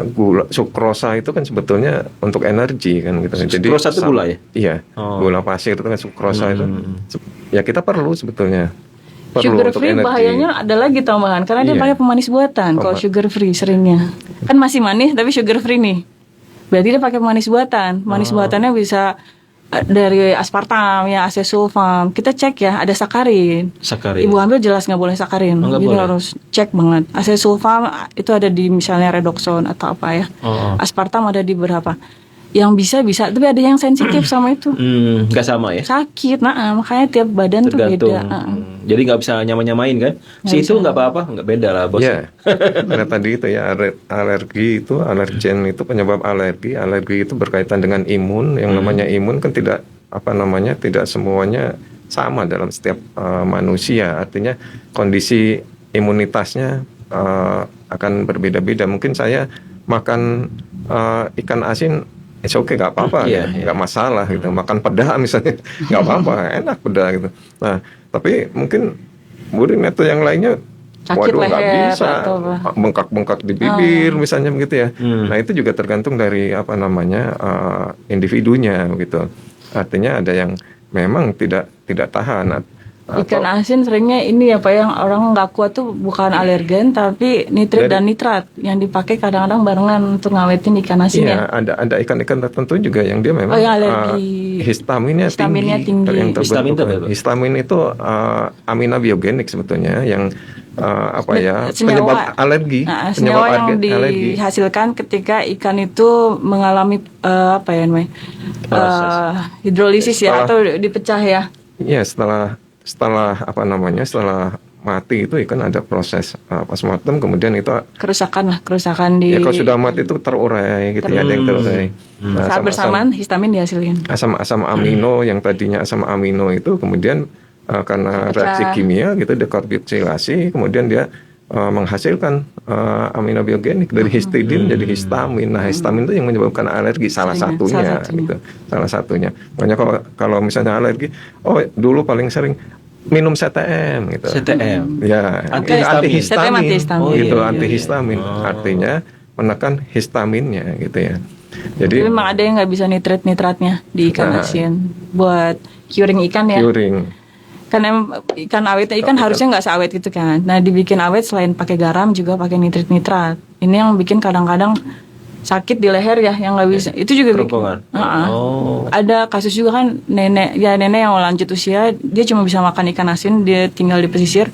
[SPEAKER 3] gula sukrosa itu kan sebetulnya untuk energi kan gitu. Jadi
[SPEAKER 1] Sukrosa itu gula ya?
[SPEAKER 3] Iya.
[SPEAKER 1] Oh.
[SPEAKER 3] Gula pasir itu kan sukrosa itu. Ya kita perlu sebetulnya. Perlu
[SPEAKER 2] Sugar
[SPEAKER 3] untuk
[SPEAKER 2] free
[SPEAKER 3] energi.
[SPEAKER 2] bahayanya ada lagi tambahan karena dia
[SPEAKER 3] Iya.
[SPEAKER 2] pakai pemanis buatan. Kalau sugar free seringnya kan masih manis tapi sugar free nih. Berarti dia pakai pemanis buatan. Manis buatannya bisa dari aspartam ya, asesulfam. Kita cek ya ada sakarin.
[SPEAKER 1] Sakarin.
[SPEAKER 2] Ibu hamil jelas nggak boleh sakarin.
[SPEAKER 1] Oh, nggak
[SPEAKER 2] Jadi
[SPEAKER 1] boleh.
[SPEAKER 2] harus cek banget. Asesulfam itu ada di misalnya redoxon atau apa ya.
[SPEAKER 1] Oh.
[SPEAKER 2] Aspartam ada di berapa. Yang bisa, tapi ada yang sensitif sama itu.
[SPEAKER 1] Nggak sama ya?
[SPEAKER 2] Sakit, makanya tiap badan
[SPEAKER 1] Tergantung.
[SPEAKER 2] tuh beda.
[SPEAKER 1] Jadi nggak bisa nyamain kan? Si itu nggak apa-apa, nggak beda lah bos.
[SPEAKER 3] Ya, karena tadi itu ya alergi itu, alergen itu penyebab alergi. Alergi itu berkaitan dengan imun. Yang namanya imun kan tidak tidak semuanya sama dalam setiap manusia. Artinya kondisi imunitasnya akan berbeda-beda. Mungkin saya makan ikan asin, oke, nggak apa-apa,
[SPEAKER 1] Iya,
[SPEAKER 3] nggak masalah gitu. Makan peda misalnya, nggak apa-apa, enak peda gitu. Nah, tapi mungkin Burin itu yang lainnya,
[SPEAKER 2] Sakit
[SPEAKER 3] waduh nggak
[SPEAKER 2] leher
[SPEAKER 3] bisa,
[SPEAKER 2] atau apa.
[SPEAKER 3] bengkak-bengkak di bibir misalnya begitu ya. Nah itu juga tergantung dari individunya gitu. Artinya ada yang memang tidak tahan.
[SPEAKER 2] Ikan asin seringnya ini ya Pak, yang orang nggak kuat tuh bukan alergen tapi nitrit dan nitrat yang dipakai kadang-kadang barengan untuk ngawetin ikan asin
[SPEAKER 3] Iya,
[SPEAKER 2] ya.
[SPEAKER 3] ada ikan-ikan tertentu juga yang dia memang
[SPEAKER 2] yang alergi.
[SPEAKER 3] histaminnya
[SPEAKER 2] Histaminnya tinggi.
[SPEAKER 3] Yang
[SPEAKER 1] Histamin itu
[SPEAKER 3] terbentuk.
[SPEAKER 1] apa?
[SPEAKER 3] Histamin itu aminabiogenik sebetulnya yang
[SPEAKER 2] Senyawa.
[SPEAKER 3] penyebab alergi,
[SPEAKER 2] Senyawa yang
[SPEAKER 3] alergi.
[SPEAKER 2] dihasilkan ketika ikan itu mengalami hidrolisis ya atau dipecah ya.
[SPEAKER 3] Iya, setelah mati itu ikan ada proses postmortem, kemudian itu
[SPEAKER 2] Kerusakan di
[SPEAKER 3] ya kalau sudah mati itu terurai gitu ya, ada yang terurai. Nah,
[SPEAKER 2] saat bersamaan histamin dihasilkan.
[SPEAKER 3] asam amino yang tadinya asam amino itu kemudian karena
[SPEAKER 2] Pecah.
[SPEAKER 3] reaksi kimia gitu dekarboksilasi, kemudian dia menghasilkan aminobiogenik dari histidin jadi histamin. Nah, histamin itu yang menyebabkan alergi salah satunya. Gitu. Salah satunya. Makanya kalau misalnya alergi, dulu paling sering minum CTM gitu.
[SPEAKER 1] CTM.
[SPEAKER 3] Ya,
[SPEAKER 1] Antihistamin.
[SPEAKER 2] CTM antihistamin.
[SPEAKER 3] gitu,
[SPEAKER 1] Oh, iya.
[SPEAKER 3] antihistamin. Artinya menekan histaminnya gitu ya. Jadi
[SPEAKER 2] Tapi memang ada yang nggak bisa nitratnya di ikan asin buat curing ikan ya.
[SPEAKER 3] curing.
[SPEAKER 2] Karena ikan awetnya harusnya nggak seawet gitu kan. Nah dibikin awet selain pakai garam juga pakai nitrat. Ini yang bikin kadang-kadang sakit di leher ya, yang nggak bisa. Itu juga bikin.
[SPEAKER 1] Kerongkongan. Oh.
[SPEAKER 2] Ada kasus juga kan nenek yang lanjut usia, dia cuma bisa makan ikan asin, dia tinggal di pesisir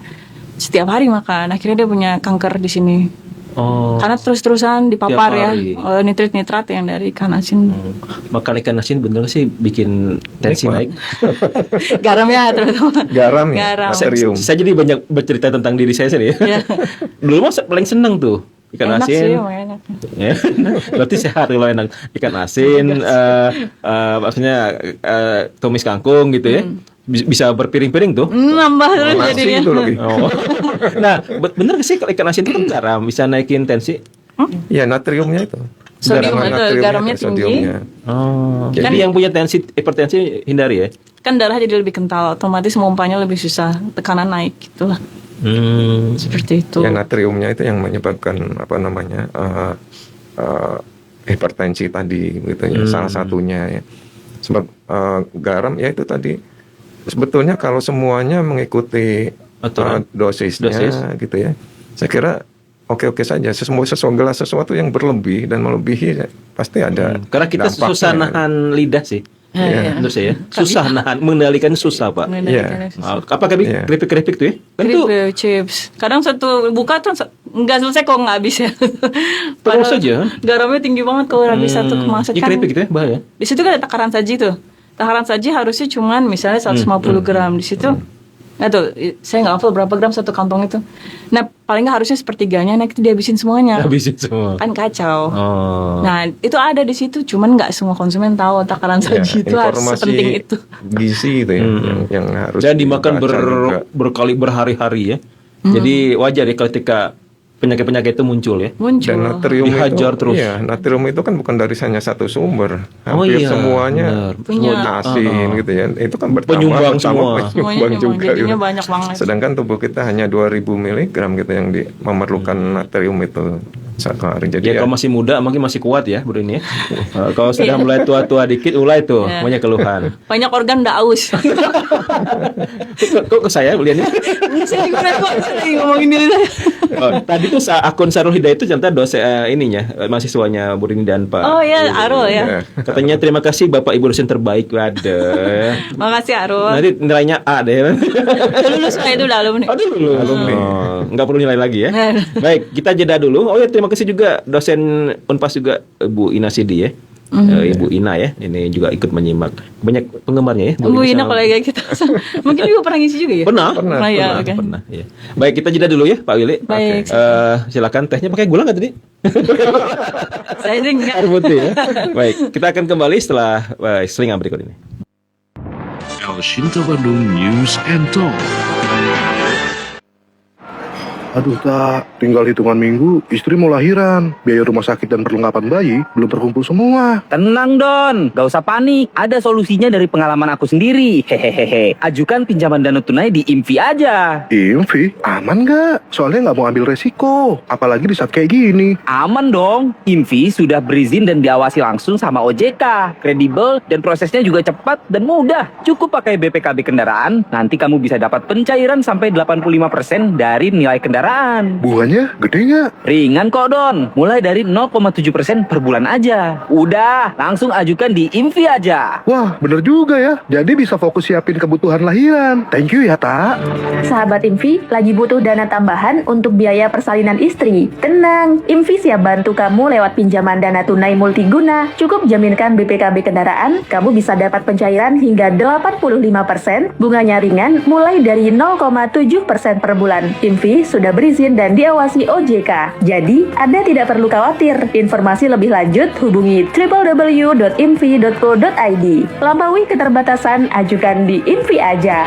[SPEAKER 2] setiap hari makan. Akhirnya dia punya kanker di sini.
[SPEAKER 1] Oh.
[SPEAKER 2] Karena terus-terusan dipapar
[SPEAKER 1] Tiap
[SPEAKER 2] ya
[SPEAKER 1] hari.
[SPEAKER 2] oleh nitrat yang dari ikan asin.
[SPEAKER 1] Makan ikan asin bener sih bikin tensi naik.
[SPEAKER 2] Garamnya terutama.
[SPEAKER 3] Garam ya,
[SPEAKER 2] Garam.
[SPEAKER 3] natrium.
[SPEAKER 1] Saya jadi banyak bercerita tentang diri saya sendiri.
[SPEAKER 2] Ya.
[SPEAKER 1] Dulu mah paling seneng tuh ikan
[SPEAKER 2] Enak
[SPEAKER 1] asin.
[SPEAKER 2] sih, emang enak.
[SPEAKER 1] Ya, berarti sehat kalau enak ikan asin, maksudnya tumis kangkung gitu ya, bisa berpiring-piring tuh.
[SPEAKER 2] Nambah terus
[SPEAKER 3] Nasi
[SPEAKER 2] jadinya.
[SPEAKER 3] itu lebih.
[SPEAKER 1] Oh. Nah, bener gak sih kalau ikan asin itu kan garam bisa naikin tensi?
[SPEAKER 3] Ya, natriumnya itu.
[SPEAKER 2] Sodium
[SPEAKER 3] Garam-
[SPEAKER 2] itu,
[SPEAKER 3] natriumnya
[SPEAKER 2] garamnya
[SPEAKER 3] itu,
[SPEAKER 2] tinggi.
[SPEAKER 3] sodiumnya.
[SPEAKER 1] Oh.
[SPEAKER 3] Jadi-
[SPEAKER 1] Jadi yang punya hipertensi hindari ya.
[SPEAKER 2] Kan darah jadi lebih kental, otomatis mompanya lebih susah, tekanan naik gitulah. Seperti itu.
[SPEAKER 3] Ya, natriumnya itu yang menyebabkan hipertensi tadi gitu ya, salah satunya ya. Sebab garam ya itu tadi sebetulnya kalau semuanya mengikuti
[SPEAKER 1] Aturan.
[SPEAKER 3] dosisnya
[SPEAKER 1] Dosis.
[SPEAKER 3] gitu ya. Saya kira oke-oke saja. Sesuatu yang berlebih dan melebihi pasti ada.
[SPEAKER 1] Karena kita
[SPEAKER 3] dampaknya.
[SPEAKER 1] susah nahan lidah sih.
[SPEAKER 2] Iya.
[SPEAKER 1] Menurut saya susah nahan, mengendalikan susah Pak.
[SPEAKER 2] Mengendalikan
[SPEAKER 3] Iya.
[SPEAKER 2] susah.
[SPEAKER 1] Apa
[SPEAKER 3] Iya.
[SPEAKER 1] keripik-keripik tuh ya? Kan tuh
[SPEAKER 2] Keripik, chips. Kadang satu buka tuh nggak selesai kok nggak habis ya.
[SPEAKER 1] Terus aja.
[SPEAKER 2] Garamnya tinggi banget kalau habis satu kemasan
[SPEAKER 1] Ini
[SPEAKER 2] kan.
[SPEAKER 1] keripik gitu ya bahaya.
[SPEAKER 2] Di situ kan ada takaran saji tuh. Takaran saji harusnya cuman misalnya 150 gram di situ. Nah tuh, saya nggak hafal berapa gram satu kantong itu. Nah paling nggak harusnya sepertiganya, nah itu dihabisin semuanya.
[SPEAKER 1] Habisin semua.
[SPEAKER 2] Kan kacau.
[SPEAKER 1] Oh.
[SPEAKER 2] Nah itu ada di situ, cuman nggak semua konsumen tahu takaran
[SPEAKER 3] Ya,
[SPEAKER 2] saji itu harus
[SPEAKER 3] informasi
[SPEAKER 2] sepenting itu.
[SPEAKER 3] gizi itu ya yang harus
[SPEAKER 1] Dan dimakan
[SPEAKER 3] dibaca juga.
[SPEAKER 1] berkali berhari-hari ya. Jadi wajar ya ketika penyakit-penyakit itu muncul ya.
[SPEAKER 2] Muncul.
[SPEAKER 3] Dan natrium
[SPEAKER 1] Dihajar
[SPEAKER 3] itu,
[SPEAKER 1] terus.
[SPEAKER 3] iya, natrium itu kan bukan dari hanya satu sumber,
[SPEAKER 1] Oh
[SPEAKER 3] hampir
[SPEAKER 1] iya,
[SPEAKER 3] semuanya
[SPEAKER 1] benar.
[SPEAKER 2] Punya.
[SPEAKER 3] asin gitu ya. Itu kan
[SPEAKER 1] Penyumbang semua.
[SPEAKER 2] Semuanya
[SPEAKER 3] penyumbang
[SPEAKER 2] memang
[SPEAKER 3] juga.
[SPEAKER 2] jadinya
[SPEAKER 3] gitu.
[SPEAKER 2] banyak banget.
[SPEAKER 3] Sedangkan tubuh kita hanya 2000 mg gitu yang memerlukan natrium itu sehari. Jadi
[SPEAKER 1] Ya, kalau masih muda mungkin masih kuat ya Bu Rini ya. Kalau sudah mulai tua-tua dikit mulai tuh
[SPEAKER 2] Iya.
[SPEAKER 1] banyak keluhan.
[SPEAKER 2] Banyak organ udah aus.
[SPEAKER 1] Kok ke saya Bu Rini?
[SPEAKER 2] Saya juga kok sering ngomongin diri saya.
[SPEAKER 1] Oh, tadi tuh akun Sarul Hidayat itu ternyata dosen mahasiswanya Bu Rini dan Pak.
[SPEAKER 2] Oh ya, Arul ya.
[SPEAKER 1] Katanya terima kasih Bapak Ibu dosen terbaik. Waduh.
[SPEAKER 2] Makasih Arul.
[SPEAKER 1] Nanti nilainya A deh.
[SPEAKER 2] Lulus lah itu udah alumni.
[SPEAKER 1] Aduh,
[SPEAKER 3] Alumni.
[SPEAKER 1] nggak perlu nilai lagi ya. Baik, kita jeda dulu. Oh ya, terima kasih juga dosen Unpas juga Bu Ina Sidi ya. Ibu Ina ya, ini juga ikut menyimak. Banyak penggemarnya ya.
[SPEAKER 2] Bu Ina
[SPEAKER 1] sama-
[SPEAKER 2] kolega kita. Mungkin juga pernah ngisi juga ya?
[SPEAKER 1] Pernah,
[SPEAKER 2] Pernah ya, oke.
[SPEAKER 1] pernah. Ya. Baik, kita jeda dulu ya, Pak Willy.
[SPEAKER 2] Baik.
[SPEAKER 1] Silakan tehnya pakai gula nggak tadi?
[SPEAKER 2] Saya sih enggak.
[SPEAKER 1] Air putih ya. Baik, kita akan kembali setelah selingan berikut ini.
[SPEAKER 4] El Shinta Bandung News and Talk.
[SPEAKER 5] Aduh tak, tinggal hitungan minggu, istri mau lahiran. Biaya rumah sakit dan perlengkapan bayi belum terkumpul semua.
[SPEAKER 6] Tenang Don, gak usah panik. Ada solusinya dari pengalaman aku sendiri. Hehehe. Ajukan pinjaman dana tunai di IMVI aja.
[SPEAKER 5] Invi, aman nggak? Soalnya nggak mau ambil resiko. Apalagi di saat kayak gini.
[SPEAKER 6] Aman dong. IMVI sudah berizin dan diawasi langsung sama OJK. Kredibel dan prosesnya juga cepat dan mudah. Cukup pakai BPKB kendaraan, nanti kamu bisa dapat pencairan sampai 85% dari nilai kendaraan.
[SPEAKER 5] Bunganya gede nggak?
[SPEAKER 6] Ringan kok Don, mulai dari 0,7% per bulan aja. Udah, langsung ajukan di IMVI aja.
[SPEAKER 5] Wah, bener juga ya. Jadi bisa fokus siapin kebutuhan lahiran. Thank you ya, Tak.
[SPEAKER 7] Sahabat IMVI lagi butuh dana tambahan untuk biaya persalinan istri. Tenang, IMVI siap bantu kamu lewat pinjaman dana tunai multiguna. Cukup jaminkan BPKB kendaraan, kamu bisa dapat pencairan hingga 85%, bunganya ringan mulai dari 0,7% per bulan. IMVI sudah berizin dan diawasi OJK. Jadi, Anda tidak perlu khawatir. Informasi lebih lanjut hubungi www.imvi.co.id. Lampaui keterbatasan, ajukan di IMVI aja.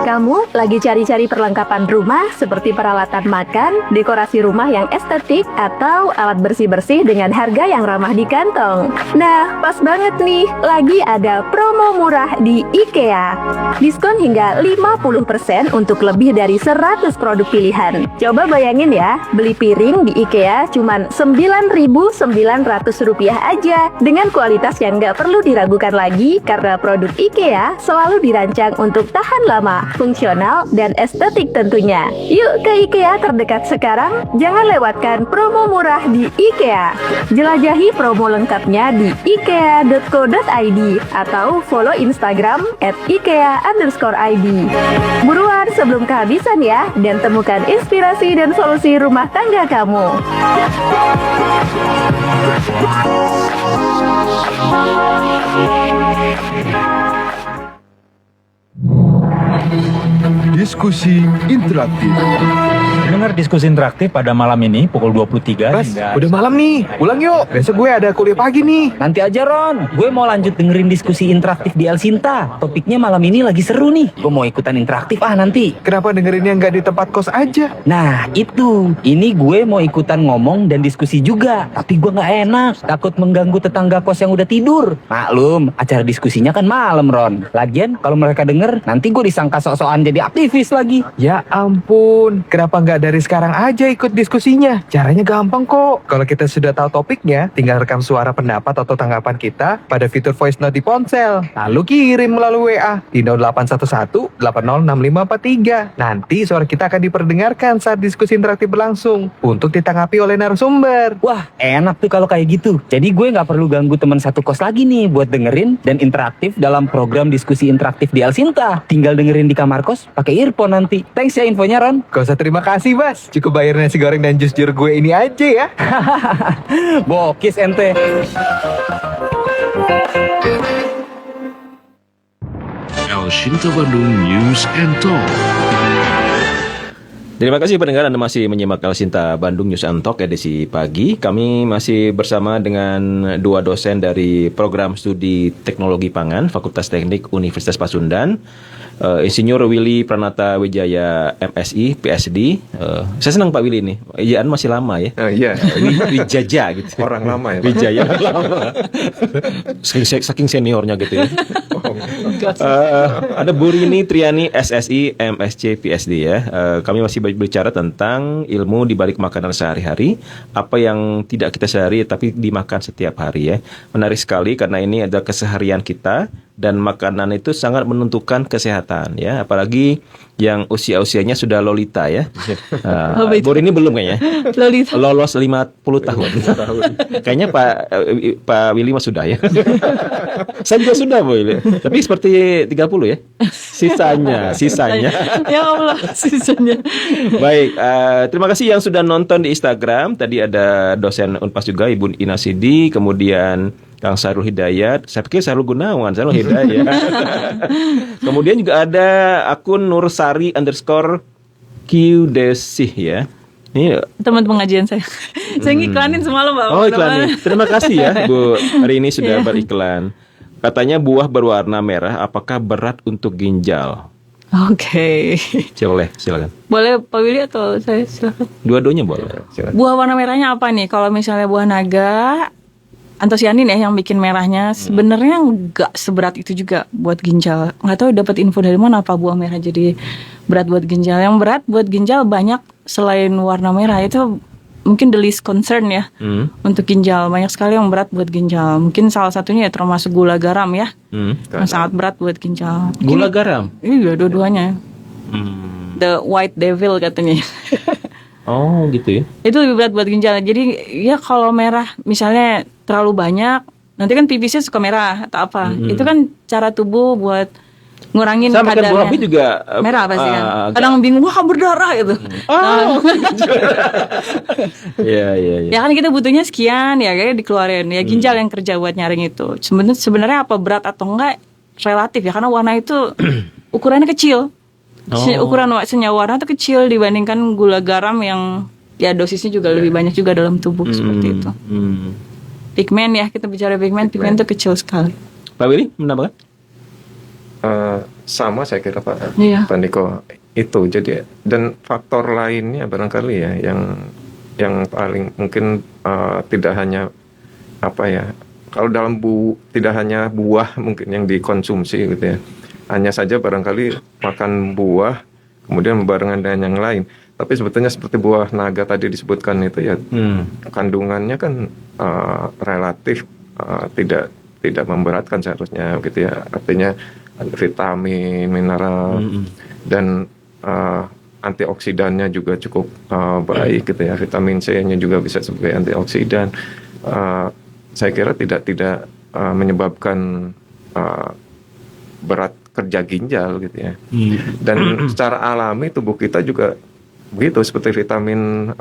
[SPEAKER 7] Kamu lagi cari-cari perlengkapan rumah seperti peralatan makan, dekorasi rumah yang estetik, atau alat bersih-bersih dengan harga yang ramah di kantong? Nah, pas banget nih, lagi ada promo murah di IKEA. Diskon hingga 50% untuk lebih dari 100 produk pilihan. Coba bayangin ya, beli piring di IKEA cuman Rp9.900 aja, dengan kualitas yang nggak perlu diragukan lagi karena produk IKEA selalu dirancang untuk tahan lama, fungsional, dan estetik tentunya. Yuk ke IKEA terdekat sekarang, jangan lewatkan promo murah di IKEA. Jelajahi promo lengkapnya di ikea.co.id atau follow Instagram @ikea_id. Buruan sebelum kehabisan ya, dan temukan inspirasi dan solusi rumah tangga kamu.
[SPEAKER 8] Diskusi interaktif.
[SPEAKER 9] Dengar diskusi interaktif pada malam ini pukul 23
[SPEAKER 8] Mas,
[SPEAKER 9] hingga...
[SPEAKER 8] udah malam nih. Pulang yuk. Besok gue ada kuliah pagi nih.
[SPEAKER 6] Nanti aja Ron, gue mau lanjut dengerin diskusi interaktif di El Sinta. Topiknya malam ini lagi seru nih. Gue mau ikutan interaktif nanti.
[SPEAKER 8] Kenapa dengerinnya nggak di tempat kos aja?
[SPEAKER 6] Nah itu, ini gue mau ikutan ngomong dan diskusi juga. Tapi gue gak enak, takut mengganggu tetangga kos yang udah tidur. Maklum, acara diskusinya kan malam Ron. Lagian kalau mereka denger, nanti gue disangka sok-sokan jadi aktivis lagi.
[SPEAKER 8] Ya ampun, kenapa nggak dari sekarang aja ikut diskusinya? Caranya gampang kok. Kalau kita sudah tahu topiknya, tinggal rekam suara pendapat atau tanggapan kita pada fitur voice note di ponsel. Lalu kirim melalui WA di 0811 806543. Nanti suara kita akan diperdengarkan saat diskusi interaktif berlangsung untuk ditanggapi oleh narasumber.
[SPEAKER 6] Wah, enak tuh kalau kayak gitu. Jadi gue gak perlu ganggu teman satu kos lagi nih buat dengerin dan interaktif dalam program diskusi interaktif di El Sinta. Tinggal dengerin di kamar kos pakai earphone nanti. Thanks ya infonya Ron.
[SPEAKER 8] Gak usah terima kasih Bas, cukup bayar nasi goreng dan jus jeruk gue ini aja ya.
[SPEAKER 6] Bokis ente.
[SPEAKER 4] El Shinta Bandung News and Talk.
[SPEAKER 1] Terima kasih pendengar, Anda masih menyimak El Sinta Bandung News and Talk edisi pagi. Kami masih bersama dengan dua dosen dari program studi Teknologi Pangan Fakultas Teknik Universitas Pasundan, Insinyur Willy Pranata Wijaya MSI PSD. Saya senang Pak Willy ini, ejaan masih lama ya.
[SPEAKER 3] Iya,
[SPEAKER 1] Wijaja gitu.
[SPEAKER 3] orang lama ya, Pak.
[SPEAKER 1] Wijaya lama. Saking seniornya gitu ya. Ada Bu Rini Triani SSI MSc PSD ya. Kami masih bicara tentang ilmu di balik makanan sehari-hari, apa yang tidak kita sehari tapi dimakan setiap hari ya. Menarik sekali karena ini ada keseharian kita dan makanan itu sangat menentukan kesehatan ya, apalagi yang usia-usianya sudah lolita ya. Bu Rini belum kayaknya.
[SPEAKER 2] Lolita.
[SPEAKER 1] Lolos 50 tahun. Kayaknya Pak Willy mah sudah ya. Saya juga sudah Bu Willy. Tapi seperti 30 ya. Sisanya.
[SPEAKER 2] Ya Allah, sisanya.
[SPEAKER 1] Baik, terima kasih yang sudah nonton di Instagram. Tadi ada dosen Unpas juga, Ibu Ina Sidi, kemudian Kang Sarul Hidayat. Saya pikir Sarul Gunawan, Sarul Hidayat. Kemudian juga ada akun Nursari_QDesih ya. Ini
[SPEAKER 2] Teman pengajian saya. Saya ngiklanin semalam, Pak.
[SPEAKER 1] Oh, iklan. Terima kasih ya Bu Rini sudah beriklan. Katanya buah berwarna merah apakah berat untuk ginjal?
[SPEAKER 2] Oke.
[SPEAKER 1] Silakan.
[SPEAKER 2] Boleh Pak Willy atau saya, silakan.
[SPEAKER 1] Dua-duanya boleh.
[SPEAKER 3] Silakan.
[SPEAKER 2] Buah warna merahnya apa nih? Kalau misalnya buah naga, antosianin ya yang bikin merahnya, sebenarnya nggak seberat itu juga buat ginjal. Nggak tahu dapat info dari mana apa buah merah jadi berat buat ginjal. Yang berat buat ginjal banyak selain warna merah, itu mungkin the least concern ya untuk ginjal. Banyak sekali yang berat buat ginjal. Mungkin salah satunya ya termasuk gula garam ya, yang sangat berat buat ginjal.
[SPEAKER 1] Gula garam?
[SPEAKER 2] Iya, dua-duanya. The white devil katanya.
[SPEAKER 1] Oh gitu ya.
[SPEAKER 2] Itu lebih berat buat ginjal. Jadi ya kalau merah misalnya terlalu banyak, nanti kan pipisnya suka merah atau apa. Itu kan cara tubuh buat ngurangin
[SPEAKER 1] Sama makan buah
[SPEAKER 2] kadarnya.
[SPEAKER 1] bit juga
[SPEAKER 2] Merah pasti kan. Kadang bingung, wah berdarah gitu.
[SPEAKER 1] Iya.
[SPEAKER 2] Ya kan kita butuhnya sekian ya kayak dikeluarin. Ya ginjal yang kerja buat nyaring itu. Sebenarnya apa berat atau enggak relatif ya, karena warna itu ukurannya kecil. Ukuran senyawa warna itu kecil dibandingkan gula garam yang ya dosisnya juga lebih banyak juga dalam tubuh seperti itu. Pigmen ya, kita bicara pigmen itu kecil sekali.
[SPEAKER 1] Pak Willy menambahkan?
[SPEAKER 3] Sama saya kira Pak
[SPEAKER 2] Iya.
[SPEAKER 3] Niko itu. Jadi dan faktor lainnya barangkali ya yang paling mungkin tidak hanya apa ya, kalau dalam tidak hanya buah mungkin yang dikonsumsi gitu ya. Hanya saja barangkali makan buah kemudian berbarengan dengan yang lain. Tapi sebetulnya seperti buah naga tadi disebutkan itu ya, kandungannya kan relatif tidak memberatkan seharusnya gitu ya. Artinya vitamin, mineral dan antioksidannya juga cukup baik gitu ya. Vitamin C-nya juga bisa sebagai antioksidan. Saya kira tidak menyebabkan berat kerja ginjal gitu ya. Dan secara alami tubuh kita juga begitu, seperti vitamin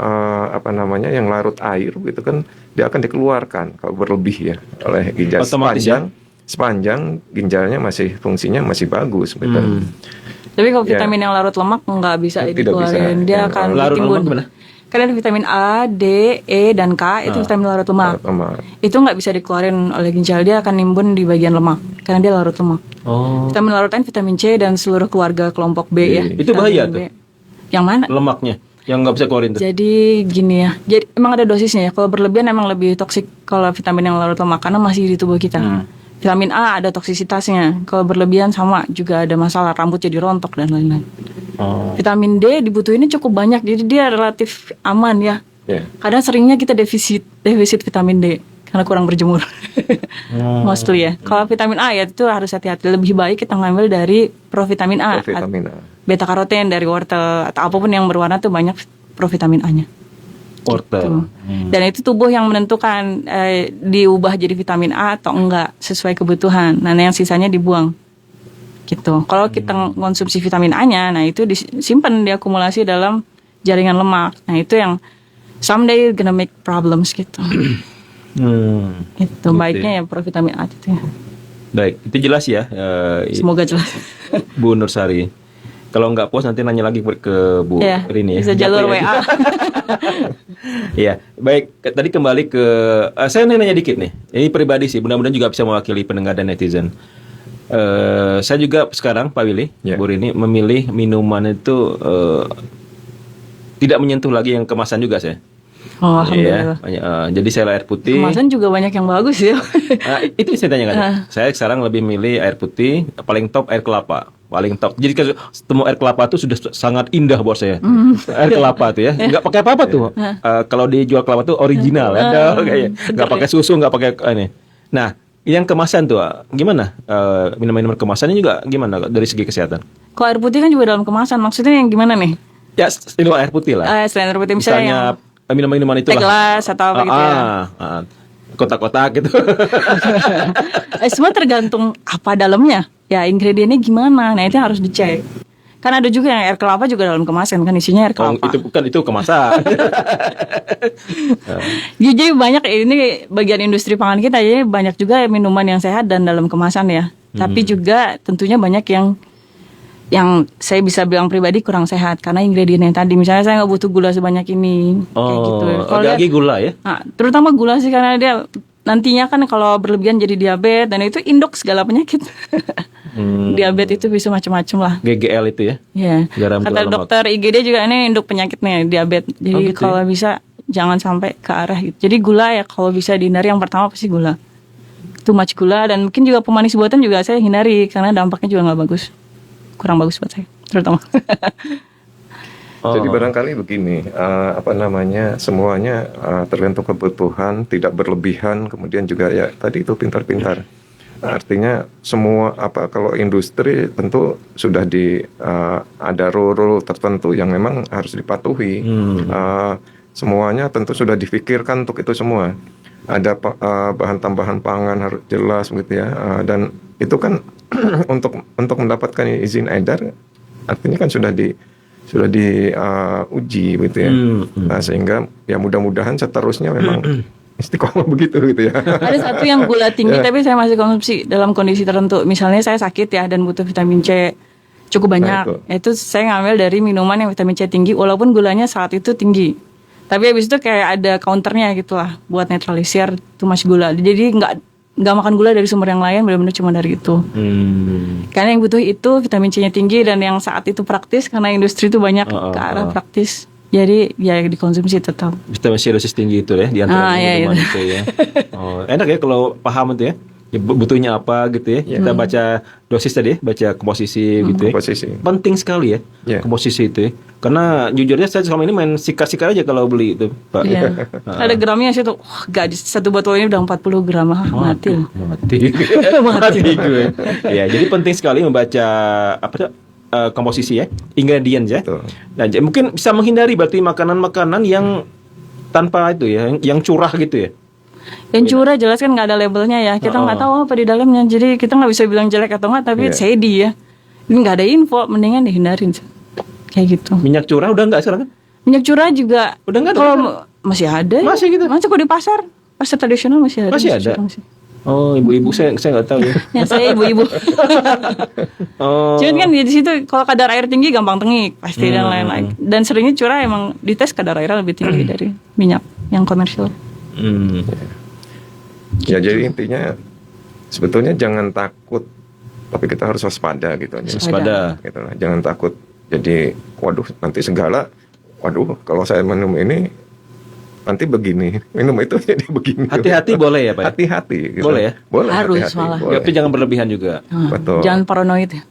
[SPEAKER 3] yang larut air gitu kan, dia akan dikeluarkan kalau berlebih ya oleh ginjal sepanjang ginjalnya masih fungsinya masih bagus gitu.
[SPEAKER 2] Tapi kalau vitamin yang larut lemak nggak bisa dikeluarin, dia akan
[SPEAKER 1] larut
[SPEAKER 2] ditimbun.
[SPEAKER 1] lemak gimana?
[SPEAKER 2] Kan ada vitamin A, D, E, dan K, itu vitamin larut lemak. Itu nggak bisa dikeluarin oleh ginjal, dia akan nimbun di bagian lemak karena dia larut lemak. Vitamin larut lain vitamin C dan seluruh keluarga kelompok B ya.
[SPEAKER 1] Itu bahaya tuh.
[SPEAKER 2] Yang mana?
[SPEAKER 1] Lemaknya yang nggak bisa keluarin tuh.
[SPEAKER 2] Jadi gini ya, jadi emang ada dosisnya ya. Kalau berlebihan emang lebih toksik kalau vitamin yang larut lemak karena masih di tubuh kita. Vitamin A ada toksisitasnya. Kalau berlebihan sama juga ada masalah, rambut jadi rontok dan lain-lain. Vitamin D dibutuhinnya cukup banyak, jadi dia relatif aman ya. Kadang seringnya kita defisit vitamin D karena kurang berjemur. Mostly ya. Kalau vitamin A ya itu harus hati-hati. Lebih baik kita ngambil dari provitamin A. Beta karoten dari wortel atau apapun yang berwarna tuh banyak provitamin A-nya.
[SPEAKER 1] Wortel.
[SPEAKER 2] Dan itu tubuh yang menentukan diubah jadi vitamin A atau enggak sesuai kebutuhan. Nah, yang sisanya dibuang. Gitu. Kalau kita konsumsi vitamin A-nya, nah itu disimpan, diakumulasi dalam jaringan lemak. Nah, itu yang someday gonna make problems gitu. Itu baiknya ya provitamin A itu ya.
[SPEAKER 1] Baik, itu jelas ya.
[SPEAKER 2] Semoga jelas.
[SPEAKER 1] Bu Nursari. Kalau nggak puas nanti nanya lagi ke Bu
[SPEAKER 2] Ya,
[SPEAKER 1] Rini ya.
[SPEAKER 2] bisa jalur
[SPEAKER 1] Japri ya.
[SPEAKER 2] WA.
[SPEAKER 1] Iya, baik. Tadi kembali ke saya nanya dikit nih. Ini pribadi sih, mudah-mudahan juga bisa mewakili pendengar dan netizen. Saya juga sekarang Pak Willy, Bu Rini memilih minuman itu tidak menyentuh lagi yang kemasan juga saya.
[SPEAKER 2] Oh, alhamdulillah.
[SPEAKER 1] Jadi saya air putih.
[SPEAKER 2] Kemasan juga banyak yang bagus ya.
[SPEAKER 1] Itu saya tanyakan. Saya sekarang lebih milih air putih, paling top air kelapa. Paling top. Jadi ketemu air kelapa itu sudah sangat indah buat saya. Air kelapa tuh ya, nggak pakai apa-apa tuh. Kalau dijual kelapa tuh original, ada kayak nggak pakai susu, nggak pakai ini. Nah, yang kemasan tuh gimana? Minuman-minuman kemasannya juga gimana dari segi kesehatan?
[SPEAKER 2] Kalau air putih kan juga dalam kemasan. Maksudnya yang gimana nih?
[SPEAKER 1] Ya, ini air putih lah.
[SPEAKER 2] Selain air putih misalnya
[SPEAKER 1] minuman-minuman itu
[SPEAKER 2] teh gelas atau apa gitu ya.
[SPEAKER 1] Kotak-kotak gitu.
[SPEAKER 2] Semua tergantung apa dalamnya. Ya ingredientnya gimana. Nah itu yang harus dicek. Kan ada juga yang air kelapa juga dalam kemasan kan isinya air kelapa.
[SPEAKER 1] Itu kemasan.
[SPEAKER 2] Jadi banyak ini bagian industri pangan kita ya, banyak juga minuman yang sehat dan dalam kemasan ya. Tapi juga tentunya banyak yang saya bisa bilang pribadi kurang sehat karena ingredient yang tadi. Misalnya saya nggak butuh gula sebanyak ini, kayak gitu.
[SPEAKER 1] Lagi gula ya?
[SPEAKER 2] Nah, terutama gula sih karena dia nantinya kan kalau berlebihan jadi diabetes dan itu induk segala penyakit. Diabetes itu bisa macam-macam lah.
[SPEAKER 1] GGL itu ya?
[SPEAKER 2] Iya. Kata dokter IGD juga ini induk penyakitnya diabetes. Jadi gitu kalau bisa jangan sampai ke arah gitu. Jadi gula ya kalau bisa dihindari, yang pertama pasti gula. Too much gula dan mungkin juga pemanis buatan juga saya hindari karena dampaknya juga nggak bagus. Kurang bagus buat saya terutama.
[SPEAKER 3] Jadi barangkali begini, semuanya tergantung kebutuhan, tidak berlebihan, kemudian juga ya tadi itu pintar-pintar. Artinya semua kalau industri tentu sudah ada rule tertentu yang memang harus dipatuhi. Semuanya tentu sudah difikirkan untuk itu semua. Ada bahan tambahan pangan harus jelas gitu ya, dan itu kan untuk mendapatkan izin edar, artinya kan sudah diuji gitu ya. Nah, sehingga ya mudah-mudahan seterusnya memang istiqomah begitu gitu ya.
[SPEAKER 2] Ada satu yang gula tinggi tapi saya masih konsumsi dalam kondisi tertentu. Misalnya saya sakit ya dan butuh vitamin C cukup banyak. Nah, itu saya ngambil dari minuman yang vitamin C tinggi walaupun gulanya saat itu tinggi. Tapi habis itu kayak ada counternya gitu lah buat netralisir too much gula. Jadi nggak makan gula dari sumber yang lain, benar-benar cuma dari itu. Karena yang butuh itu vitamin C-nya tinggi dan yang saat itu praktis karena industri itu banyak ke arah praktis. Jadi ya dikonsumsi tetap.
[SPEAKER 1] Vitamin C dosis tinggi itu ya di antara minuman itu ya. Enak ya kalau paham itu ya. Butuhnya apa gitu ya. Kita baca dosis tadi ya, baca komposisi gitu ya. Penting sekali ya komposisi itu ya. Karena jujurnya saya selama ini main sikar-sikar aja kalau beli itu, Pak.
[SPEAKER 2] Iya. Ada gramnya sih tuh. Satu botol ini udah 40 gram. Mati
[SPEAKER 1] gue. Ya, jadi penting sekali membaca komposisi ya, ingredients ya. Nah, mungkin bisa menghindari berarti makanan-makanan yang tanpa itu ya, yang curah gitu ya.
[SPEAKER 2] Yang curah jelas kan nggak ada labelnya ya, kita nggak tahu apa di dalamnya, jadi kita nggak bisa bilang jelek atau nggak, tapi shady ya. Ini nggak ada info, mendingan dihindarin kayak gitu.
[SPEAKER 1] Minyak curah udah nggak sekarang?
[SPEAKER 2] Minyak curah juga
[SPEAKER 1] udah nggak ada.
[SPEAKER 2] Kalau masih ada.
[SPEAKER 1] Masih gitu.
[SPEAKER 2] Masih kok di pasar tradisional masih ada.
[SPEAKER 1] Masih ada. Oh, ibu-ibu saya nggak tahu ya.
[SPEAKER 2] Ya saya ibu-ibu. Cuman kan di situ kalau kadar air tinggi gampang tengik pasti dan lain-lain. Dan seringnya curah emang dites kadar airnya lebih tinggi dari minyak yang komersial.
[SPEAKER 3] Ya jadi intinya sebetulnya jangan takut, tapi kita harus waspada gitu aja.
[SPEAKER 1] Waspada.
[SPEAKER 3] Gitu lah. Jangan takut. Jadi waduh nanti kalau saya minum ini nanti begini, minum itu jadi begini.
[SPEAKER 1] Hati-hati boleh ya Pak?
[SPEAKER 3] Hati-hati gitu.
[SPEAKER 1] Boleh ya?
[SPEAKER 3] Boleh.
[SPEAKER 2] Harus
[SPEAKER 3] hati-hati,
[SPEAKER 2] malah.
[SPEAKER 3] boleh.
[SPEAKER 1] Tapi jangan berlebihan juga.
[SPEAKER 3] Betul.
[SPEAKER 2] Jangan paranoid ya.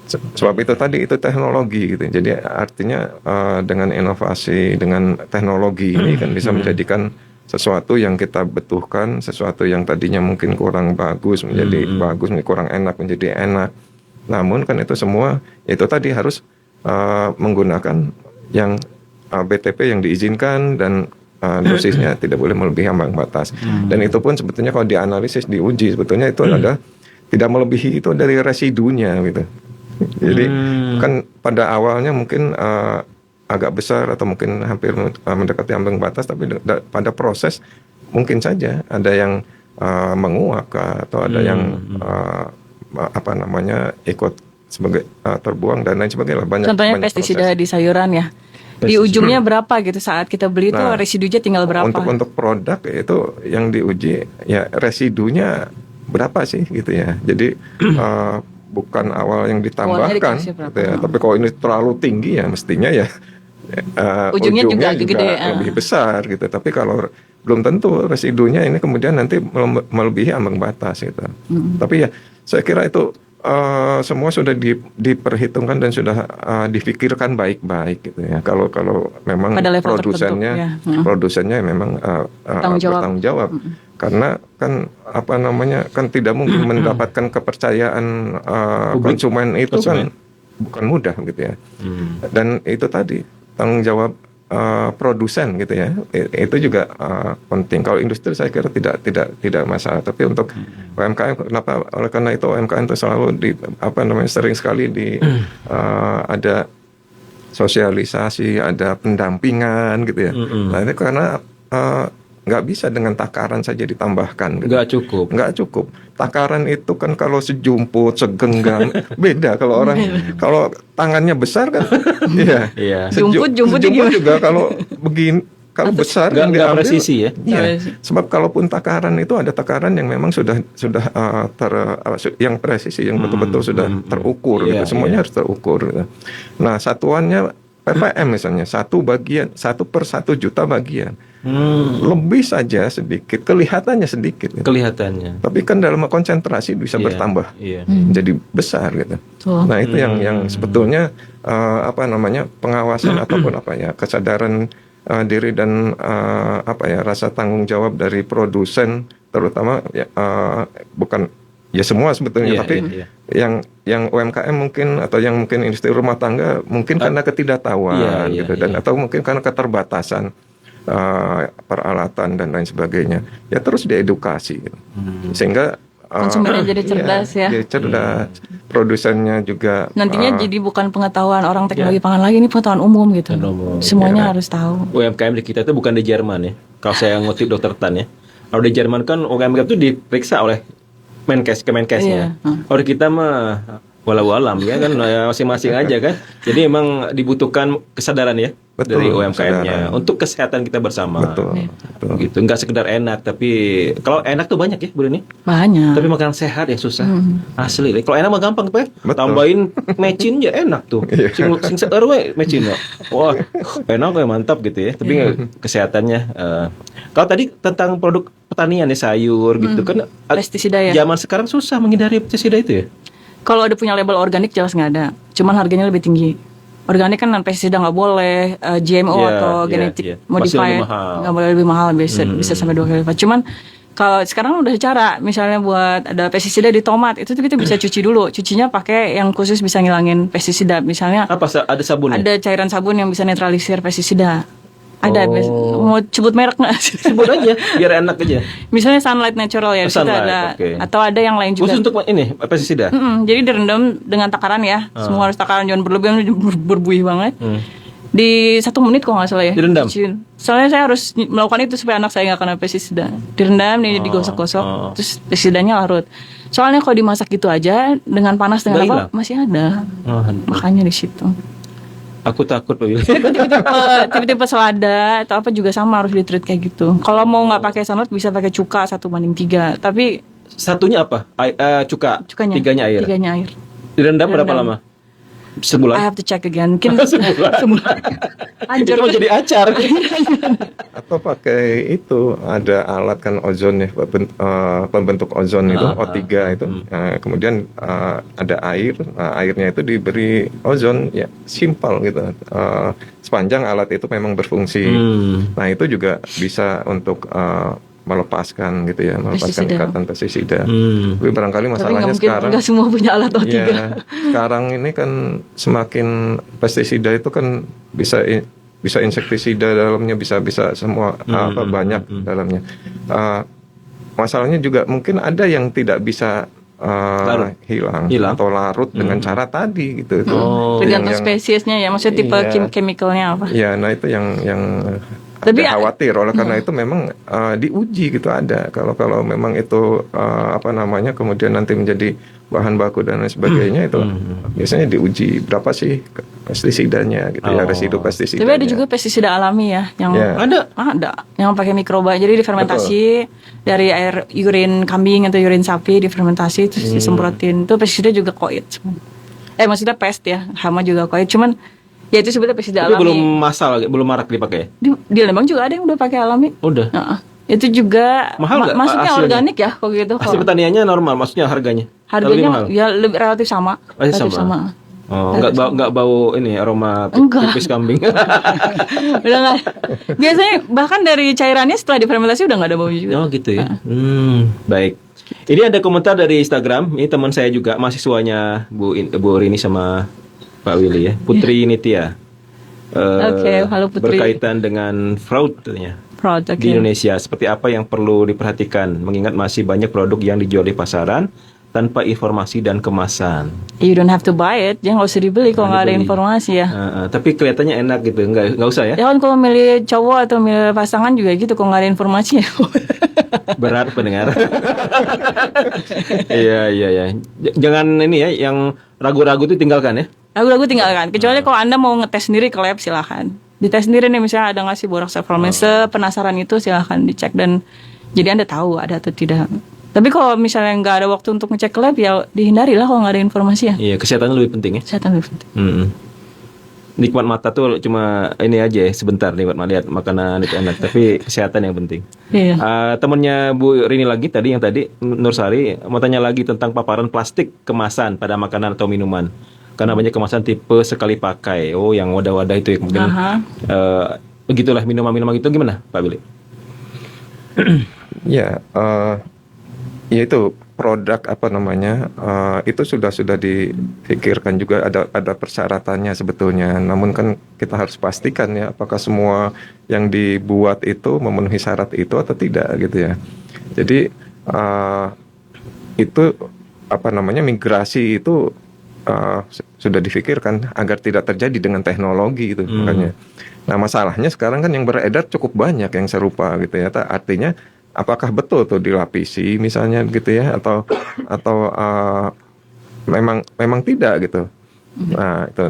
[SPEAKER 3] Sebab itu tadi itu teknologi gitu. Jadi artinya dengan inovasi, dengan teknologi ini kan bisa menjadikan sesuatu yang kita butuhkan, sesuatu yang tadinya mungkin kurang bagus menjadi bagus, kurang enak menjadi enak. Namun kan itu semua itu tadi harus menggunakan yang BTP yang diizinkan dan dosisnya tidak boleh melebihi ambang batas. Dan itu pun sebetulnya kalau dianalisis, diuji sebetulnya itu adalah tidak melebihi itu dari residunya gitu. Jadi kan pada awalnya mungkin agak besar atau mungkin hampir mendekati ambang batas, tapi pada proses mungkin saja ada yang menguap atau ada yang ikut sebagai terbuang dan lain sebagainya.
[SPEAKER 2] Contohnya
[SPEAKER 3] banyak
[SPEAKER 2] pestisida
[SPEAKER 3] proses.
[SPEAKER 2] di sayuran ya. Di ujungnya berapa gitu saat kita beli itu
[SPEAKER 3] Nah,
[SPEAKER 2] residunya tinggal berapa?
[SPEAKER 3] Untuk produk itu yang diuji ya residunya berapa sih gitu ya. Jadi bukan awal yang ditambahkan
[SPEAKER 2] dikasih berapa?
[SPEAKER 3] gitu ya. Tapi kalau ini terlalu tinggi ya mestinya ya
[SPEAKER 2] Ujungnya juga gede,
[SPEAKER 3] lebih besar gitu. Tapi kalau belum tentu residunya ini kemudian nanti melebihi ambang batas gitu. Tapi ya saya kira itu semua sudah diperhitungkan dan sudah difikirkan baik-baik gitu ya. Kalau memang
[SPEAKER 2] Pada level
[SPEAKER 3] produsennya
[SPEAKER 2] tertentu, ya.
[SPEAKER 3] produsennya memang bertanggung jawab. Karena kan kan tidak mungkin mendapatkan kepercayaan konsumen itu kan bukan mudah gitu ya. Dan itu tadi tanggung jawab produsen gitu ya, itu juga penting. Kalau industri saya kira tidak masalah, tapi untuk UMKM kenapa? Oleh karena itu UMKM itu selalu sering sekali ada sosialisasi, ada pendampingan gitu ya. Nah ini karena nggak bisa dengan takaran saja ditambahkan gitu. Nggak cukup. Takaran itu kan kalau sejumput, segenggam beda. Kalau orang kalau tangannya besar kan iya.
[SPEAKER 2] Jumput
[SPEAKER 3] juga kalau begini, kalau besar
[SPEAKER 1] nggak
[SPEAKER 3] diambil,
[SPEAKER 1] presisi ya.
[SPEAKER 3] Iya. Sebab kalaupun takaran itu ada takaran yang memang sudah yang presisi, yang betul-betul sudah terukur gitu. Semuanya harus terukur gitu. Nah, satuannya ppm misalnya 1 per 1 juta bagian. Lebih saja sedikit, kelihatannya sedikit gitu. Tapi kan dalam konsentrasi bisa bertambah jadi besar gitu. Nah itu yang sebetulnya pengawasan ataupun kesadaran diri dan rasa tanggung jawab dari produsen terutama bukan ya semua sebetulnya, tapi yang UMKM mungkin atau yang mungkin industri rumah tangga mungkin karena ketidaktahuan dan atau mungkin karena keterbatasan peralatan dan lain sebagainya, ya terus diedukasi gitu. Sehingga
[SPEAKER 2] konsumennya jadi cerdas ya.
[SPEAKER 3] Jadi cerdas, produsennya juga
[SPEAKER 2] nantinya jadi bukan pengetahuan orang teknologi pangan lagi, ini pengetahuan umum gitu. Semuanya harus tahu.
[SPEAKER 1] UMKM di kita itu bukan di Jerman ya. Kalau saya ngutip Dokter Tan ya. Kalau di Jerman kan UMKM itu diperiksa oleh Kemenkesnya. Kalau di kita mah walau alam ya kan masing-masing aja kan. Jadi emang dibutuhkan kesadaran ya. Dari UMKM-nya untuk kesehatan kita bersama.
[SPEAKER 3] Betul.
[SPEAKER 1] Gitu. Enggak sekedar enak, tapi kalau enak tuh banyak ya, Bu Rini.
[SPEAKER 2] Banyak.
[SPEAKER 1] Tapi makanan sehat yang susah. Asli. Kalau enak mah gampang tuh ya. Tambahin mecin aja enak tuh. Sing RW mecin ya. Wah, enak ya, mantap gitu ya. Tapi kesehatannya kalau tadi tentang produk pertanian ya, sayur gitu kan
[SPEAKER 2] pestisida ya.
[SPEAKER 1] Zaman sekarang susah menghindari pestisida itu ya.
[SPEAKER 2] Kalau udah punya label organik jelas nggak ada. Cuman harganya lebih tinggi. Organik kan pestisida nggak boleh, GMO atau genetic modified nggak boleh lebih mahal, bisa sampai 2 kali lipat. Cuman kalau sekarang udah cara, misalnya buat ada pestisida di tomat itu tuh kita bisa cuci dulu. Cucinya pakai yang khusus bisa ngilangin pestisida. Misalnya
[SPEAKER 1] ada sabunnya?
[SPEAKER 2] Ada cairan sabun yang bisa netralisir pestisida. Ada, mau sebut merek nggak?
[SPEAKER 1] Sebut aja, biar enak aja.
[SPEAKER 2] Misalnya Sunlight Natural ya, ada, atau ada yang lain juga.
[SPEAKER 1] Khusus untuk ini pestisida.
[SPEAKER 2] Jadi direndam dengan takaran ya, semua harus takaran, jangan berlebihan berbuih banget. Di 1 menit kok nggak salah ya.
[SPEAKER 1] Direndam.
[SPEAKER 2] Soalnya saya harus melakukan itu supaya anak saya nggak kena pestisida. Direndam, digosok-gosok, terus pestisidanya larut. Soalnya kalau dimasak gitu aja dengan panas dengan apa masih ada. Makanya di situ.
[SPEAKER 1] Aku takut Pak Willy.
[SPEAKER 2] Tipe-tipe selada atau apa juga sama harus di-treat kayak gitu. Kalau mau nggak pakai santan bisa pakai cuka 1:3. Tapi
[SPEAKER 1] satunya apa? Cukanya. 3-nya air. Direndam berapa lama? Sebulan.
[SPEAKER 2] I have to check again. Mungkin sebulan.
[SPEAKER 1] Anjir mau jadi acar.
[SPEAKER 3] Atau pakai itu ada alat kan ozon ya, pembentuk ozon itu O3 itu. Kemudian ada air, airnya itu diberi ozon ya, simpel gitu. Sepanjang alat itu memang berfungsi. Nah itu juga bisa untuk melepaskan gitu ya, melepaskan ikatan pestisida. Tapi barangkali masalahnya sekarang
[SPEAKER 2] nggak semua punya alat O3.
[SPEAKER 3] Ya, sekarang ini kan semakin pestisida itu kan bisa insektisida dalamnya, bisa semua banyak dalamnya. Masalahnya juga mungkin ada yang tidak bisa hilang atau larut dengan cara tadi gitu.
[SPEAKER 2] Tergantung spesiesnya ya, maksudnya tipe chemicalnya apa.
[SPEAKER 3] Ya, nah itu yang
[SPEAKER 2] tapi
[SPEAKER 3] khawatir. Oleh karena itu memang diuji gitu ada. Kalau memang itu kemudian nanti menjadi bahan baku dan lain sebagainya itu biasanya diuji berapa sih pestisidanya gitu ya, residu pestisida.
[SPEAKER 2] Tapi ada juga pestisida alami ya yang ada yang pakai mikroba. Jadi difermentasi dari air urin kambing atau urin sapi, difermentasi terus disemprotin. Itu pestisida juga koid. Maksudnya pest ya, hama juga koid. Cuman ya itu sebetulnya pestisida
[SPEAKER 1] Tapi
[SPEAKER 2] alami.
[SPEAKER 1] belum marak dipakai.
[SPEAKER 2] Di Lembang juga ada yang udah pakai alami.
[SPEAKER 1] Udah.
[SPEAKER 2] Itu juga
[SPEAKER 1] mahal nggak
[SPEAKER 2] maksudnya
[SPEAKER 1] hasilnya?
[SPEAKER 2] organik ya kok gitu.
[SPEAKER 1] Hasil pertaniannya normal, maksudnya harganya
[SPEAKER 2] Harganya ya lebih relatif sama.
[SPEAKER 1] Relatif sama. Oh, nggak bau ini aroma pipis kambing.
[SPEAKER 2] Udah nggak. Biasanya bahkan dari cairannya setelah difermentasi udah nggak ada baunya juga.
[SPEAKER 1] Oh gitu ya. Baik. Ini ada komentar dari Instagram. Ini teman saya juga, mahasiswanya Bu Rini sama Pak Willy ya. Putri Nitya.
[SPEAKER 2] Oke, halo Putri.
[SPEAKER 1] Berkaitan dengan fraud katanya. Di
[SPEAKER 2] Produk
[SPEAKER 1] Indonesia, seperti apa yang perlu diperhatikan mengingat masih banyak produk yang dijual di pasaran tanpa informasi dan kemasan.
[SPEAKER 2] You don't have to buy it, ya nggak usah dibeli kalau nggak ada
[SPEAKER 1] dibeli.
[SPEAKER 2] informasi ya.
[SPEAKER 1] Tapi kelihatannya enak gitu, nggak usah ya?
[SPEAKER 2] Ya kan kalau milih cowok atau milih pasangan juga gitu, kalau nggak ada informasi ya.
[SPEAKER 1] Berat pendengar. Iya. Jangan ini ya, yang ragu-ragu itu tinggalkan ya.
[SPEAKER 2] Ragu-ragu tinggalkan. Kecuali kalau Anda mau ngetes sendiri ke lab, silahkan. Dites sendiri nih, misalnya ada nggak sih borax sulforaminase, penasaran itu silahkan dicek dan jadi Anda tahu ada atau tidak. Tapi kalau misalnya nggak ada waktu untuk ngecek ke lab, ya dihindari lah kalau nggak ada informasi ya.
[SPEAKER 1] Iya, kesehatan lebih penting ya.
[SPEAKER 2] Kesehatan lebih penting.
[SPEAKER 1] Nikmat mata tuh cuma ini aja ya, sebentar nikmat lihat makanan itu enak, tapi kesehatan yang penting.
[SPEAKER 2] Iya.
[SPEAKER 1] Temennya Bu Rini lagi tadi, yang tadi Nursari mau tanya lagi tentang paparan plastik kemasan pada makanan atau minuman. Karena banyak kemasan tipe sekali pakai. Oh, yang wadah-wadah itu ya. Kemudian begitulah minuman-minuman itu gimana, Pak Billy?
[SPEAKER 3] Ya itu produk itu sudah dipikirkan juga ada persyaratannya sebetulnya. Namun kan kita harus pastikan ya apakah semua yang dibuat itu memenuhi syarat itu atau tidak gitu ya. Jadi itu migrasi itu sudah difikirkan agar tidak terjadi dengan teknologi itu makanya. Nah masalahnya sekarang kan yang beredar cukup banyak yang serupa gitu ya. Artinya apakah betul tuh dilapisi misalnya gitu ya atau memang tidak gitu. Nah itu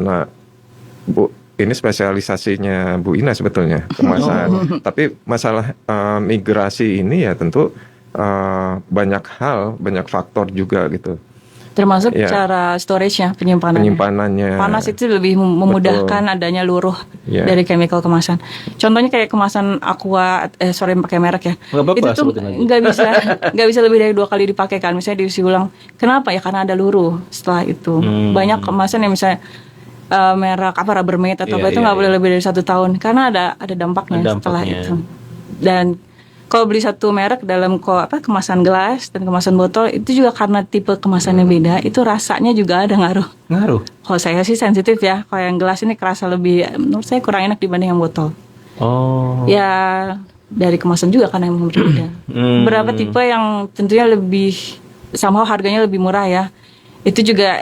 [SPEAKER 3] Bu ini spesialisasinya Bu Ina sebetulnya kemasan. Tapi masalah migrasi ini ya tentu banyak faktor juga gitu.
[SPEAKER 2] Termasuk cara storage-nya, penyimpanannya. Panas itu lebih memudahkan adanya luruh dari chemical kemasan. Contohnya kayak kemasan Aqua, pakai merek ya. Itu tuh nggak bisa lebih dari 2 kali dipakai kan. Misalnya diisi ulang. Kenapa ya? Karena ada luruh setelah itu. Banyak kemasan yang misalnya merek Rubbermaid atau apa itu nggak boleh lebih dari 1 tahun. Karena ada dampaknya setelah itu. Dan kalau beli satu merek dalam kemasan gelas dan kemasan botol itu juga karena tipe kemasannya beda, itu rasanya juga ada ngaruh. Kalau saya sih sensitif ya, kalau yang gelas ini kerasa lebih, menurut saya kurang enak dibanding yang botol. Ya dari kemasan juga karena yang berbeda. Beberapa tipe yang tentunya lebih somehow harganya lebih murah ya. Itu juga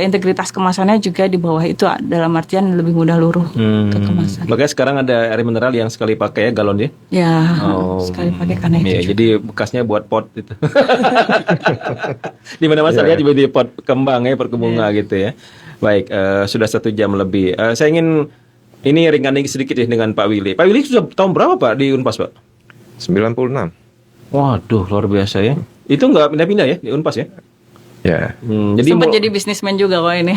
[SPEAKER 2] integritas kemasannya juga di bawah itu, dalam artian lebih mudah luruh ke kemasan.
[SPEAKER 1] Makanya sekarang ada air mineral yang sekali pakai ya, galon ya?
[SPEAKER 2] Ya, sekali pakai karena itu.
[SPEAKER 1] Iya, jadi bekasnya buat pot itu. Di mana saya lihat di pot kembang ya, pot bunga gitu ya. Baik, sudah 1 jam lebih. Saya ingin ini ringan sedikit ya dengan Pak Willy. Pak Willy sudah tahun berapa Pak di Unpas Pak?
[SPEAKER 3] 96.
[SPEAKER 1] Waduh, luar biasa ya. Itu nggak pindah-pindah ya di Unpas ya?
[SPEAKER 3] Ya.
[SPEAKER 2] Jadi sempat jadi bisnismen juga kok ini.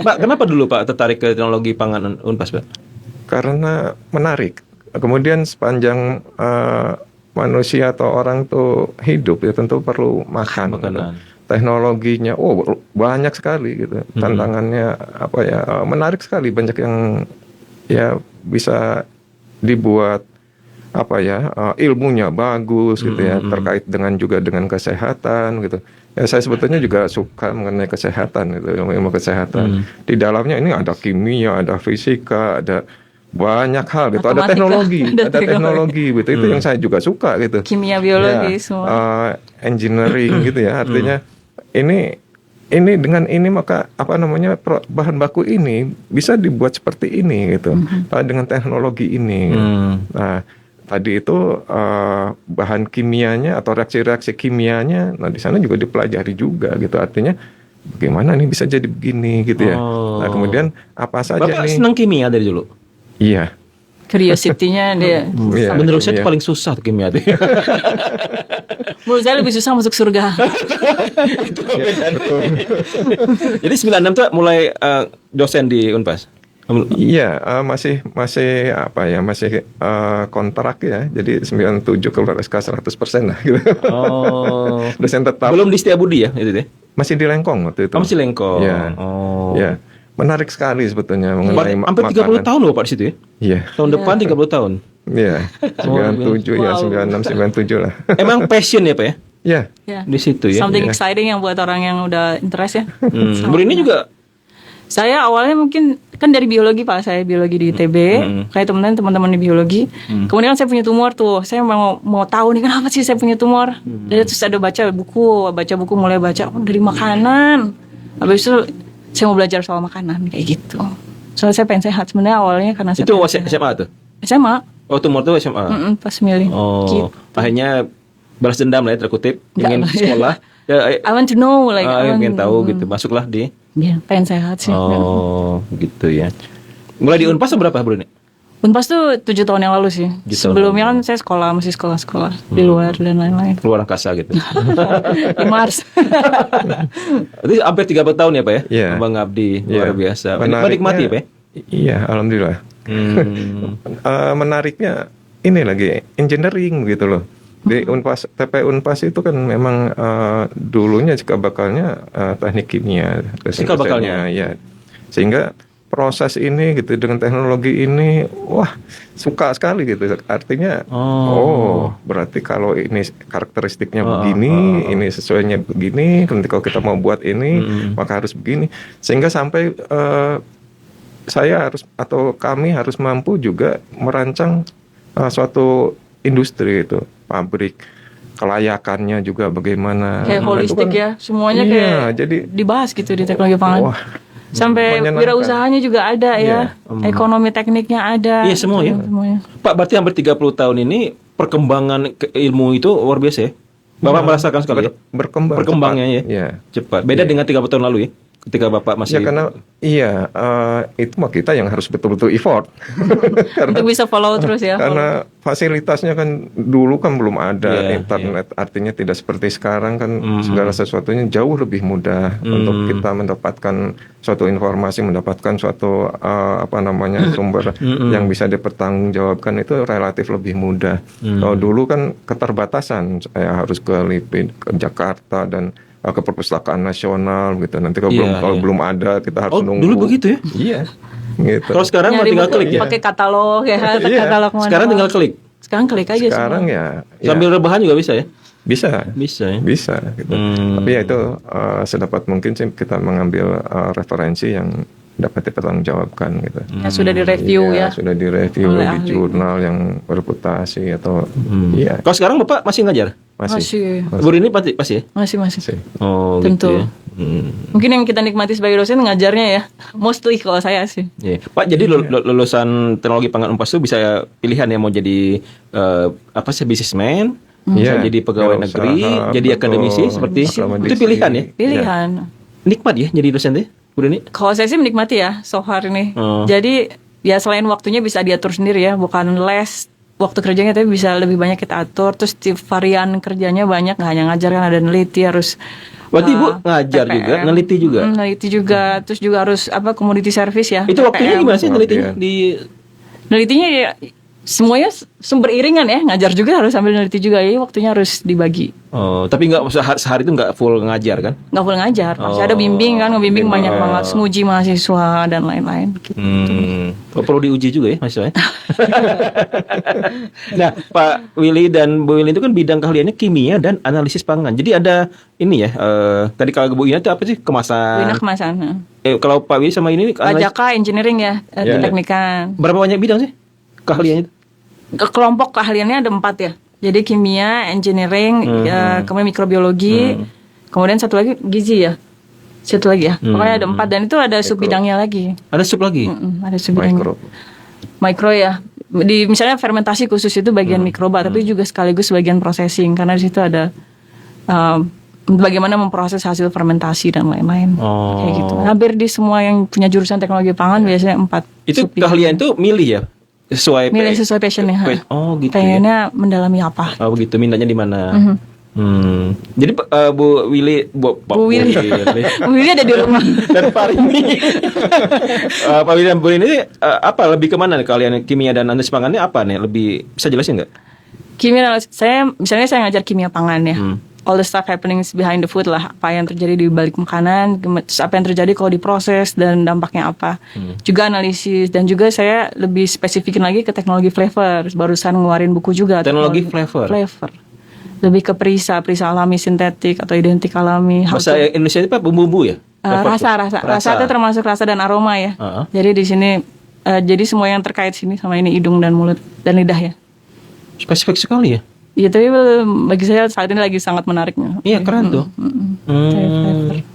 [SPEAKER 1] Pak, kenapa dulu Pak tertarik ke teknologi pangan Unpas Pak?
[SPEAKER 3] Karena menarik. Kemudian sepanjang manusia atau orang tuh hidup ya tentu perlu makan. Teknologinya, banyak sekali gitu. Tantangannya menarik sekali. Banyak yang ya bisa dibuat ilmunya bagus gitu ya, terkait dengan kesehatan gitu. Ya, saya sebetulnya juga suka mengenai kesehatan gitu, ilmu kesehatan. Di dalamnya ini ada kimia, ada fisika, ada banyak hal gitu, ada teknologi gitu. Itu yang saya juga suka gitu.
[SPEAKER 2] Kimia, biologi semua.
[SPEAKER 3] Engineering gitu ya. Artinya ini dengan ini maka bahan baku ini bisa dibuat seperti ini gitu. Dengan teknologi ini. Gitu. Nah, tadi itu bahan kimianya atau reaksi-reaksi kimianya, nah di sana juga dipelajari juga gitu. Artinya bagaimana nih bisa jadi begini gitu ya. Nah kemudian apa saja
[SPEAKER 1] Bapak
[SPEAKER 3] nih?
[SPEAKER 1] senang kimia dari dulu?
[SPEAKER 3] Iya.
[SPEAKER 2] Curiosity-nya dia.
[SPEAKER 3] Iya,
[SPEAKER 1] Menurut saya itu
[SPEAKER 3] kimia.
[SPEAKER 1] paling susah tuh kimia tuh.
[SPEAKER 2] Menurut saya lebih susah masuk surga.
[SPEAKER 3] Betul.
[SPEAKER 1] Jadi 96 tuh mulai dosen di Unpas.
[SPEAKER 3] Iya, masih apa ya, masih kontrak ya. Jadi 97 keluar SK 100% lah gitu.
[SPEAKER 1] Oh.
[SPEAKER 3] Dosen tetap.
[SPEAKER 1] Belum di Setiabudi ya itu deh.
[SPEAKER 3] Masih di Lengkong waktu itu.
[SPEAKER 1] Oh, masih Lengkong.
[SPEAKER 3] Iya.
[SPEAKER 1] Oh.
[SPEAKER 3] Iya. Menarik sekali sebetulnya mengenai
[SPEAKER 1] Hampir 30
[SPEAKER 3] makanan.
[SPEAKER 1] tahun loh Pak di situ ya.
[SPEAKER 3] Iya.
[SPEAKER 1] Tahun depan 30 tahun.
[SPEAKER 3] Iya. 97 ya, 96 97 lah.
[SPEAKER 1] Emang passion ya Pak ya?
[SPEAKER 3] Iya.
[SPEAKER 2] Ya.
[SPEAKER 1] Di situ ya.
[SPEAKER 2] Something
[SPEAKER 3] Iya.
[SPEAKER 2] exciting yang buat orang yang udah interest ya.
[SPEAKER 1] Bu Rini juga
[SPEAKER 2] Saya awalnya mungkin kan dari biologi Pak, saya biologi di ITB, kayak teman-teman di biologi. Kemudian saya punya tumor tuh, saya mau tahu nih kenapa sih saya punya tumor. Dan terus ada baca buku, mulai baca dari makanan. Habis itu saya mau belajar soal makanan kayak gitu. Soalnya saya pengen sehat sebenarnya awalnya karena saya
[SPEAKER 1] itu
[SPEAKER 2] pengen sehat.
[SPEAKER 1] SMA tuh.
[SPEAKER 2] SMA.
[SPEAKER 1] Oh tumor tuh SMA.
[SPEAKER 2] Pas milih.
[SPEAKER 1] Oh,
[SPEAKER 2] Gitu.
[SPEAKER 1] akhirnya balas dendam lah ya terkutip, ingin
[SPEAKER 2] Enggak.
[SPEAKER 1] sekolah. Ya,
[SPEAKER 2] I want to know like I want-
[SPEAKER 1] ingin tahu gitu, masuklah di.
[SPEAKER 2] Iya, pengen sehat sih.
[SPEAKER 1] Oh, gitu ya. Mulai di Unpas berapa Bu Rini?
[SPEAKER 2] Unpas tuh 7 tahun yang lalu sih.
[SPEAKER 1] 7 tahun
[SPEAKER 2] Sebelumnya
[SPEAKER 1] lalu.
[SPEAKER 2] kan saya masih sekolah di luar dan lain-lain.
[SPEAKER 1] Luar angkasa gitu.
[SPEAKER 2] Di Mars.
[SPEAKER 1] Itu hampir 30 tahun ya Pak ya?
[SPEAKER 3] Iya.
[SPEAKER 1] Abang Abdi, luar
[SPEAKER 3] Iya.
[SPEAKER 1] biasa.
[SPEAKER 3] Menariknya-
[SPEAKER 1] Menikmati ya Pak ya?
[SPEAKER 3] Iya, alhamdulillah. Menariknya ini lagi engineering gitu loh. Di Unpas, TP Unpas itu kan memang dulunya cikal bakalnya teknik kimia.
[SPEAKER 1] Cikal bakalnya?
[SPEAKER 3] Ya. Sehingga proses ini gitu dengan teknologi ini, wah suka sekali gitu. Artinya, berarti kalau ini karakteristiknya begini, ini sesuainya begini. Nanti kalau kita mau buat ini, maka harus begini. Sehingga sampai saya harus atau kami harus mampu juga merancang suatu industri itu, pabrik, kelayakannya juga bagaimana.
[SPEAKER 2] Kayak
[SPEAKER 3] Nah, itu
[SPEAKER 2] holistik
[SPEAKER 3] kan-
[SPEAKER 2] ya, semuanya
[SPEAKER 3] Iya,
[SPEAKER 2] kayak
[SPEAKER 3] jadi
[SPEAKER 2] dibahas gitu di teknologi pangan.
[SPEAKER 3] wah,
[SPEAKER 2] Sampai
[SPEAKER 3] menyenangkan.
[SPEAKER 2] wirausahanya juga ada ya, ekonomi tekniknya ada.
[SPEAKER 1] Iya, semua ya.
[SPEAKER 2] Semuanya.
[SPEAKER 1] Pak, berarti hampir 30 tahun ini perkembangan ilmu itu luar biasa ya? Bapak merasakan sekali ya?
[SPEAKER 3] berkembang
[SPEAKER 1] Perkembangannya
[SPEAKER 3] cepat.
[SPEAKER 1] ya?
[SPEAKER 3] Iya.
[SPEAKER 1] Cepat. Beda dengan 30 tahun lalu ya? Ketika Bapak masih...
[SPEAKER 3] Ya karena itu mah kita yang harus betul-betul effort.
[SPEAKER 2] Untuk bisa follow terus ya.
[SPEAKER 3] Karena fasilitasnya kan dulu kan belum ada
[SPEAKER 1] Iya,
[SPEAKER 3] internet, artinya tidak seperti sekarang kan segala sesuatunya jauh lebih mudah untuk kita mendapatkan suatu informasi, mendapatkan suatu sumber yang bisa dipertanggungjawabkan itu relatif lebih mudah. Kalau dulu kan keterbatasan, saya harus ke LIPI, ke Jakarta dan ke perpustakaan nasional gitu. Nanti kalau belum ada kita harus nunggu.
[SPEAKER 1] Dulu begitu ya?
[SPEAKER 3] Iya. Gitu.
[SPEAKER 1] Kalau sekarang mah
[SPEAKER 2] Nyari
[SPEAKER 1] tinggal
[SPEAKER 2] buku
[SPEAKER 1] klik ya?
[SPEAKER 2] pakai katalog ya,
[SPEAKER 3] Iya.
[SPEAKER 2] katalog mana.
[SPEAKER 1] Sekarang tinggal klik?
[SPEAKER 2] Sekarang klik aja
[SPEAKER 3] Sekarang
[SPEAKER 2] semua.
[SPEAKER 3] ya
[SPEAKER 1] Sambil rebahan juga bisa ya?
[SPEAKER 3] bisa.
[SPEAKER 1] Bisa ya?
[SPEAKER 3] Bisa gitu. Tapi ya itu sedapat mungkin sih kita mengambil referensi yang dapat dipertanggungjawabkan gitu.
[SPEAKER 2] Ya, sudah direview
[SPEAKER 3] Iya,
[SPEAKER 2] ya.
[SPEAKER 3] sudah direview
[SPEAKER 2] Oleh
[SPEAKER 3] di
[SPEAKER 2] ahli.
[SPEAKER 3] jurnal yang bereputasi atau iya
[SPEAKER 1] Kalau sekarang Bapak masih ngajar?
[SPEAKER 3] masih.
[SPEAKER 1] Bu Rini pasti ya?
[SPEAKER 2] Masih.
[SPEAKER 3] Masih.
[SPEAKER 1] Oh,
[SPEAKER 2] Tentu.
[SPEAKER 1] gitu ya.
[SPEAKER 2] Mungkin yang kita nikmati sebagai dosen ngajarnya ya, mostly kalau saya sih.
[SPEAKER 1] Iya. Pak, jadi lulusan teknologi pangan Unpas itu bisa pilihan ya mau jadi bisnismen, bisa
[SPEAKER 3] Iya,
[SPEAKER 1] jadi pegawai
[SPEAKER 3] wirausaha,
[SPEAKER 1] negeri, jadi
[SPEAKER 3] betul.
[SPEAKER 1] akademisi seperti
[SPEAKER 3] Akademisi.
[SPEAKER 1] itu pilihan ya.
[SPEAKER 2] Pilihan.
[SPEAKER 1] Nikmat ya jadi dosen deh, Bu Rini.
[SPEAKER 2] Kalau saya sih menikmati ya so far ini.
[SPEAKER 1] Oh.
[SPEAKER 2] Jadi ya selain waktunya bisa diatur sendiri ya, bukan les waktu kerjanya tapi bisa lebih banyak kita atur. Terus varian kerjanya banyak, nggak hanya ngajar kan, ada neliti harus.
[SPEAKER 1] Berarti Ibu ngajar
[SPEAKER 2] TPM.
[SPEAKER 1] juga, neliti juga.
[SPEAKER 2] Neliti juga, terus juga harus community service ya.
[SPEAKER 1] Itu waktunya
[SPEAKER 2] TPM.
[SPEAKER 1] gimana sih nelitinya?
[SPEAKER 2] Nelitinya ya semuanya sumber iringan ya, ngajar juga harus sambil neliti juga ya, waktunya harus dibagi.
[SPEAKER 1] Oh, tapi nggak sehari itu nggak full ngajar kan?
[SPEAKER 2] Nggak boleh ngajar, masih ada bimbing kan, ngebimbing banyak banget, nguji mahasiswa dan lain-lain. Gitu.
[SPEAKER 1] Perlu diuji juga ya mahasiswa ya? Nah, Pak Willy dan Bu Willy itu kan bidang keahliannya kimia dan analisis pangan. Jadi ada ini ya, tadi kalau Bu Ina itu apa sih? Kemasan.
[SPEAKER 2] Wina kemasan.
[SPEAKER 1] Kalau Pak Willy sama ini
[SPEAKER 2] Pajaka, engineering ya, teknikan.
[SPEAKER 1] berapa banyak bidang sih keahliannya itu?
[SPEAKER 2] Kelompok keahliannya ada 4 ya. Jadi kimia, engineering, kemudian mikrobiologi, kemudian satu lagi gizi ya. Satu lagi ya. Pokoknya ada 4 dan itu ada sub bidangnya lagi.
[SPEAKER 1] Ada sub lagi.
[SPEAKER 2] Ada sub bidangnya. Mikro ya. Di misalnya fermentasi khusus itu bagian mikroba, tapi juga sekaligus bagian processing karena di situ ada bagaimana memproses hasil fermentasi dan lain-lain. Kayak gitu. Hampir di semua yang punya jurusan teknologi pangan biasanya 4.
[SPEAKER 1] Itu keahlian itu milih ya? Sesuai
[SPEAKER 2] passionnya.
[SPEAKER 1] Oh gitu.
[SPEAKER 2] Pengennya mendalami apa?
[SPEAKER 1] Oh begitu, minatnya di mana? Jadi Bu Willy, Bu Willy
[SPEAKER 2] Willy ada di rumah.
[SPEAKER 1] dan Pak Rini, Pak Willy dan Bu Rini apa lebih kemana nih kalian kimia dan analisis pangannya apa nih? Lebih bisa jelasin nggak?
[SPEAKER 2] Kimia, saya ngajar kimia pangan ya. All the stuff happening behind the food lah, apa yang terjadi di balik makanan, terus apa yang terjadi kalau diproses dan dampaknya apa. Juga analisis, dan juga saya lebih spesifikin lagi ke teknologi flavor. Barusan ngeluarin buku juga.
[SPEAKER 1] Teknologi flavor.
[SPEAKER 2] Lebih ke perisa alami sintetik atau identik alami.
[SPEAKER 1] Bahasa Indonesia itu apa? Bumbu ya?
[SPEAKER 2] Rasa itu termasuk rasa dan aroma ya. Jadi di sini jadi semua yang terkait sini sama ini hidung dan mulut dan lidah ya.
[SPEAKER 1] Spesifik sekali ya.
[SPEAKER 2] Iya, tapi bagi saya saat ini lagi sangat menariknya.
[SPEAKER 1] Iya, keren tuh.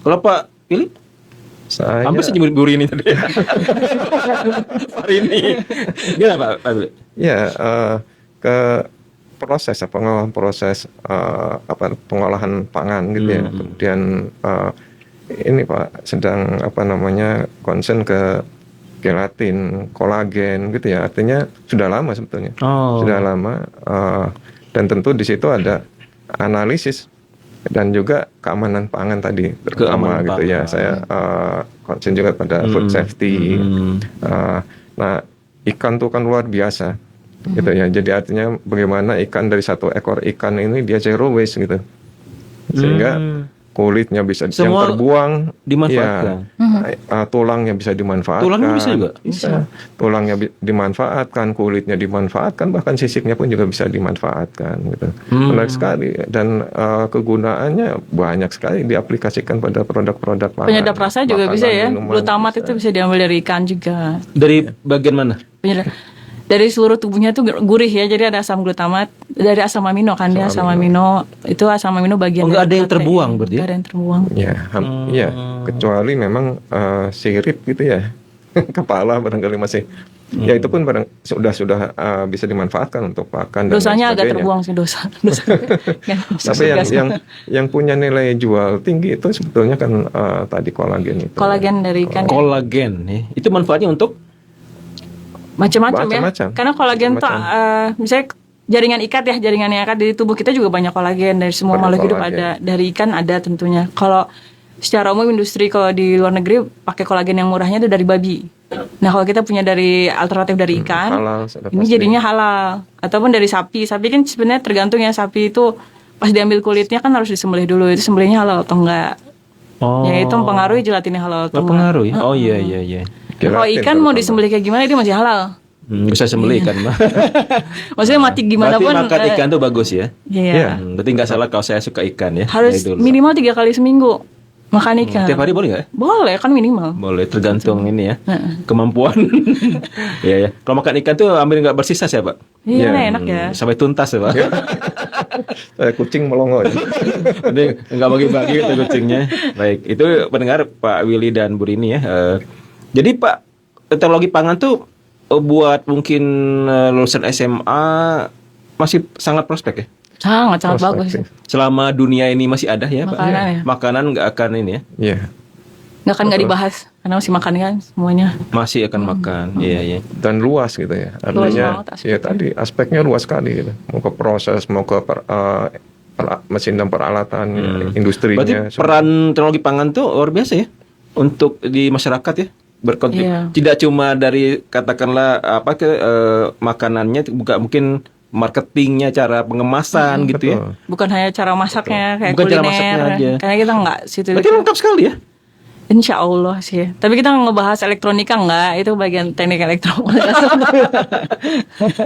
[SPEAKER 1] Kalau Pak Willy?
[SPEAKER 3] Saya
[SPEAKER 1] Hampir saja Bu Rini tadi. Pak Rini. Gimana Pak Willy?
[SPEAKER 3] ya ke pengolahan pengolahan pangan gitu ya. Kemudian ini Pak sedang concern ke gelatin, kolagen gitu ya. Artinya sudah lama sebetulnya. Sudah lama dan tentu di situ ada analisis dan juga keamanan pangan tadi terutama gitu ya. Saya concern juga pada food safety. Nah, ikan tuh kan luar biasa gitu ya. Jadi artinya bagaimana ikan dari satu ekor ikan ini dia zero waste gitu. Sehingga kulitnya bisa
[SPEAKER 1] semua
[SPEAKER 3] yang terbuang
[SPEAKER 1] dimanfaatkan.
[SPEAKER 3] Tulangnya bisa dimanfaatkan.
[SPEAKER 1] Tulangnya bisa juga.
[SPEAKER 3] Bisa. Tulangnya dimanfaatkan, kulitnya dimanfaatkan, bahkan sisiknya pun juga bisa dimanfaatkan gitu. Menarik sekali dan kegunaannya banyak sekali diaplikasikan pada produk-produk pangan.
[SPEAKER 2] Penyedap rasa juga bisa ya. Glutamat itu bisa diambil dari ikan juga.
[SPEAKER 1] Dari bagian mana?
[SPEAKER 2] Dari seluruh tubuhnya tuh gurih ya, jadi ada asam glutamat dari asam amino kan, dia asam amino itu asam amino bagian.
[SPEAKER 1] Nggak ada yang terbuang berarti?
[SPEAKER 2] Nggak ada yang terbuang.
[SPEAKER 3] Ya, kecuali memang sirip gitu ya, kepala barangkali masih. Ya itu pun sudah bisa dimanfaatkan untuk pakan.
[SPEAKER 2] Dosanya agak terbuang sih dosa.
[SPEAKER 3] Tapi yang punya nilai jual tinggi itu sebetulnya kan tadi kolagen itu.
[SPEAKER 2] Kolagen dari ikan.
[SPEAKER 1] Kolagen nih, itu manfaatnya untuk
[SPEAKER 2] macam-macam ya. Karena kolagen tuh misalnya jaringan ikat di tubuh kita juga banyak kolagen dari semua makhluk hidup ada, dari ikan ada tentunya. Kalau secara umum industri kalau di luar negeri pakai kolagen yang murahnya itu dari babi. Nah, kalau kita punya dari alternatif dari ikan, ini jadinya halal. Ataupun dari sapi. Sapi kan sebenarnya tergantung ya, sapi itu pas diambil kulitnya kan harus disembelih dulu. Itu sembelihnya halal atau enggak. Ya itu mempengaruhi gelatinnya halal atau enggak.
[SPEAKER 1] Pengaruh ya? Oh iya.
[SPEAKER 2] Kalau ikan mau disembelih kayak gimana itu masih halal.
[SPEAKER 1] Bisa sembelih ikan mah.
[SPEAKER 2] Maksudnya mati gimana pun.
[SPEAKER 1] Berarti makan ikan tuh bagus ya.
[SPEAKER 2] Iya.
[SPEAKER 1] Berarti nggak salah kalau saya suka ikan ya.
[SPEAKER 2] Harus minimal 3 kali seminggu makan ikan.
[SPEAKER 1] Tiap hari boleh nggak?
[SPEAKER 2] Boleh kan minimal.
[SPEAKER 1] Boleh, tergantung ini ya kemampuan. Iya. Kalau makan ikan tuh ambil nggak bersisa ya Pak?
[SPEAKER 2] Iya, enak ya.
[SPEAKER 1] Sampai tuntas ya Pak.
[SPEAKER 3] Saya kucing melongo.
[SPEAKER 1] Jadi nggak bagi-bagi itu kucingnya. Baik, itu pendengar Pak Willy dan Bu Rini ya. Jadi Pak, teknologi pangan tuh buat mungkin lulusan SMA masih sangat prospek ya?
[SPEAKER 2] Sangat bagus.
[SPEAKER 1] Selama dunia ini masih ada ya
[SPEAKER 2] makanan,
[SPEAKER 1] Pak?
[SPEAKER 2] ya.
[SPEAKER 1] Makanan nggak akan ini ya?
[SPEAKER 3] Iya.
[SPEAKER 2] Nggak dibahas karena masih makan kan semuanya.
[SPEAKER 1] Masih akan makan, iya.
[SPEAKER 3] Dan luas gitu ya. Artinya ya tadi aspeknya luas sekali gitu. Mau ke proses, mau ke mesin dan peralatan, industrinya.
[SPEAKER 1] Berarti peran teknologi pangan tuh luar biasa ya untuk di masyarakat ya, berkontribusi. Tidak cuma dari katakanlah makanannya, juga mungkin marketingnya, cara pengemasan gitu ya.
[SPEAKER 2] Bukan hanya cara masaknya kayak
[SPEAKER 1] bukan
[SPEAKER 2] kuliner.
[SPEAKER 1] Cara masaknya aja.
[SPEAKER 2] Karena kita nggak situ.
[SPEAKER 1] Berarti lengkap sekali ya.
[SPEAKER 2] Insya Allah sih. Tapi kita ngebahas elektronika nggak, itu bagian teknik elektronika.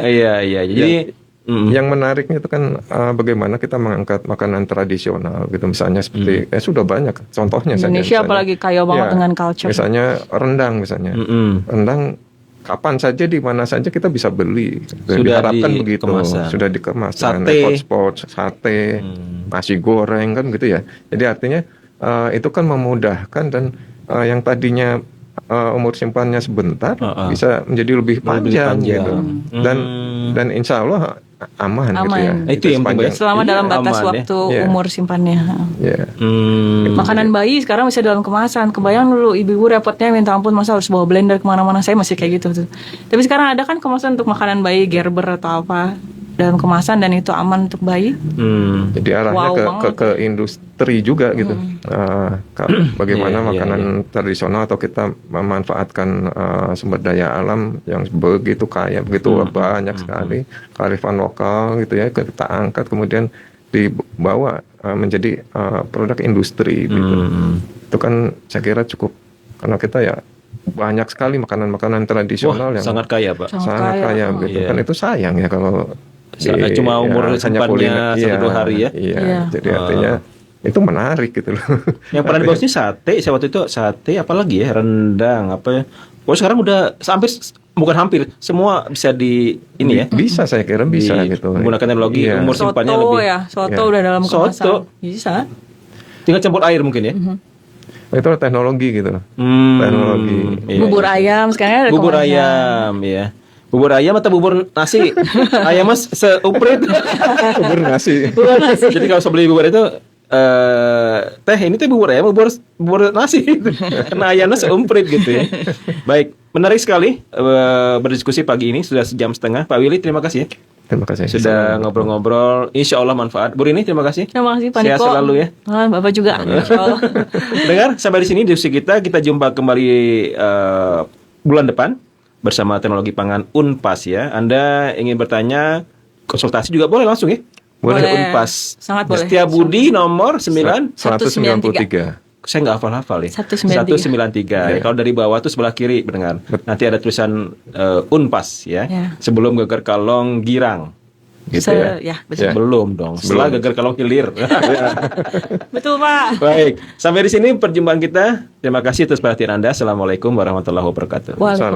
[SPEAKER 3] Iya. Jadi yang menariknya itu kan bagaimana kita mengangkat makanan tradisional gitu, misalnya seperti sudah banyak contohnya.
[SPEAKER 2] Indonesia apalagi kaya banget dengan culture.
[SPEAKER 3] Misalnya rendang rendang kapan saja di mana saja kita bisa beli. Diharapkan begitu. Sudah dikemas. Sate, nasi goreng kan gitu ya. Jadi artinya itu kan memudahkan dan yang tadinya umur simpannya sebentar bisa menjadi lebih panjang, gitu. Dan insya Allah aman, gitu ya.
[SPEAKER 1] Itu yang penting,
[SPEAKER 2] selama dalam batas waktu umur simpannya. Makanan bayi sekarang bisa dalam kemasan. Kebayang dulu ibu-ibu repotnya minta ampun, masa harus bawa blender kemana-mana. Saya masih kayak gitu tuh. Tapi sekarang ada kan kemasan untuk makanan bayi, Gerber atau apa, dalam kemasan, dan itu aman untuk bayi.
[SPEAKER 3] Jadi arahnya ke industri juga gitu. Bagaimana makanan tradisional atau kita memanfaatkan sumber daya alam yang begitu kaya, begitu banyak sekali, kearifan lokal gitu ya, kita angkat kemudian dibawa menjadi produk industri gitu. Itu kan saya kira cukup, karena kita ya banyak sekali makanan-makanan tradisional yang
[SPEAKER 1] sangat kaya, Pak.
[SPEAKER 3] Sangat kaya gitu. Kan itu sayang ya kalau
[SPEAKER 1] cuma umur simpannya 1-2 hari ya.
[SPEAKER 3] Jadi artinya itu menarik gitu loh.
[SPEAKER 1] Yang pernah dibahas ini sate, saya waktu itu sate, apalagi ya, rendang, apa ya. Pokoknya sekarang udah bukan hampir semua bisa di ini ya.
[SPEAKER 3] Bisa, saya kira bisa gitu.
[SPEAKER 1] Menggunakan teknologi umur simpannya
[SPEAKER 2] soto
[SPEAKER 1] lebih.
[SPEAKER 2] Soto udah dalam kemasan.
[SPEAKER 1] Soto
[SPEAKER 2] Bisa.
[SPEAKER 1] Tinggal campur air mungkin ya.
[SPEAKER 3] Itu teknologi gitu loh. Teknologi.
[SPEAKER 2] Bubur ayam sekarang ada
[SPEAKER 1] bubur
[SPEAKER 2] kemasan.
[SPEAKER 1] ayam ya. Bubur ayam atau bubur nasi? Ayam mas seuprit.
[SPEAKER 3] Bubur nasi.
[SPEAKER 1] Jadi kalau beli bubur itu teh ini tuh bubur ayam, bubur nasi. Karena ayamnya seumprit gitu ya. Baik, menarik sekali berdiskusi pagi ini, sudah 1,5 jam. Pak Willy, terima kasih ya.
[SPEAKER 3] Terima kasih.
[SPEAKER 1] Sudah ngobrol-ngobrol, insya Allah manfaat. Bu Rini, terima kasih.
[SPEAKER 2] Terima kasih Pak Niko.
[SPEAKER 1] Sehat selalu ya.
[SPEAKER 2] Bapak juga. Insya Allah.
[SPEAKER 1] Dengar, sampai di sini diskusi kita. Kita jumpa kembali bulan depan bersama Teknologi Pangan Unpas ya. Anda ingin bertanya, konsultasi juga boleh langsung ya.
[SPEAKER 2] Boleh.
[SPEAKER 1] Unpas.
[SPEAKER 2] Sangat boleh.
[SPEAKER 1] Setiabudi nomor 193. Saya nggak hafal ya. 193. Ya, kalau dari bawah tuh sebelah kiri, mendengar. Nanti ada tulisan Unpas ya. Sebelum Geger Kalong Girang. Gitu ya.
[SPEAKER 2] Betul.
[SPEAKER 1] Belum dong. Setelah Geger Kalong Hilir.
[SPEAKER 2] Betul, Pak.
[SPEAKER 1] Baik, sampai di sini perjumpaan kita. Terima kasih atas perhatian Anda. Assalamualaikum warahmatullahi wabarakatuh.
[SPEAKER 2] Waalaikumsalam.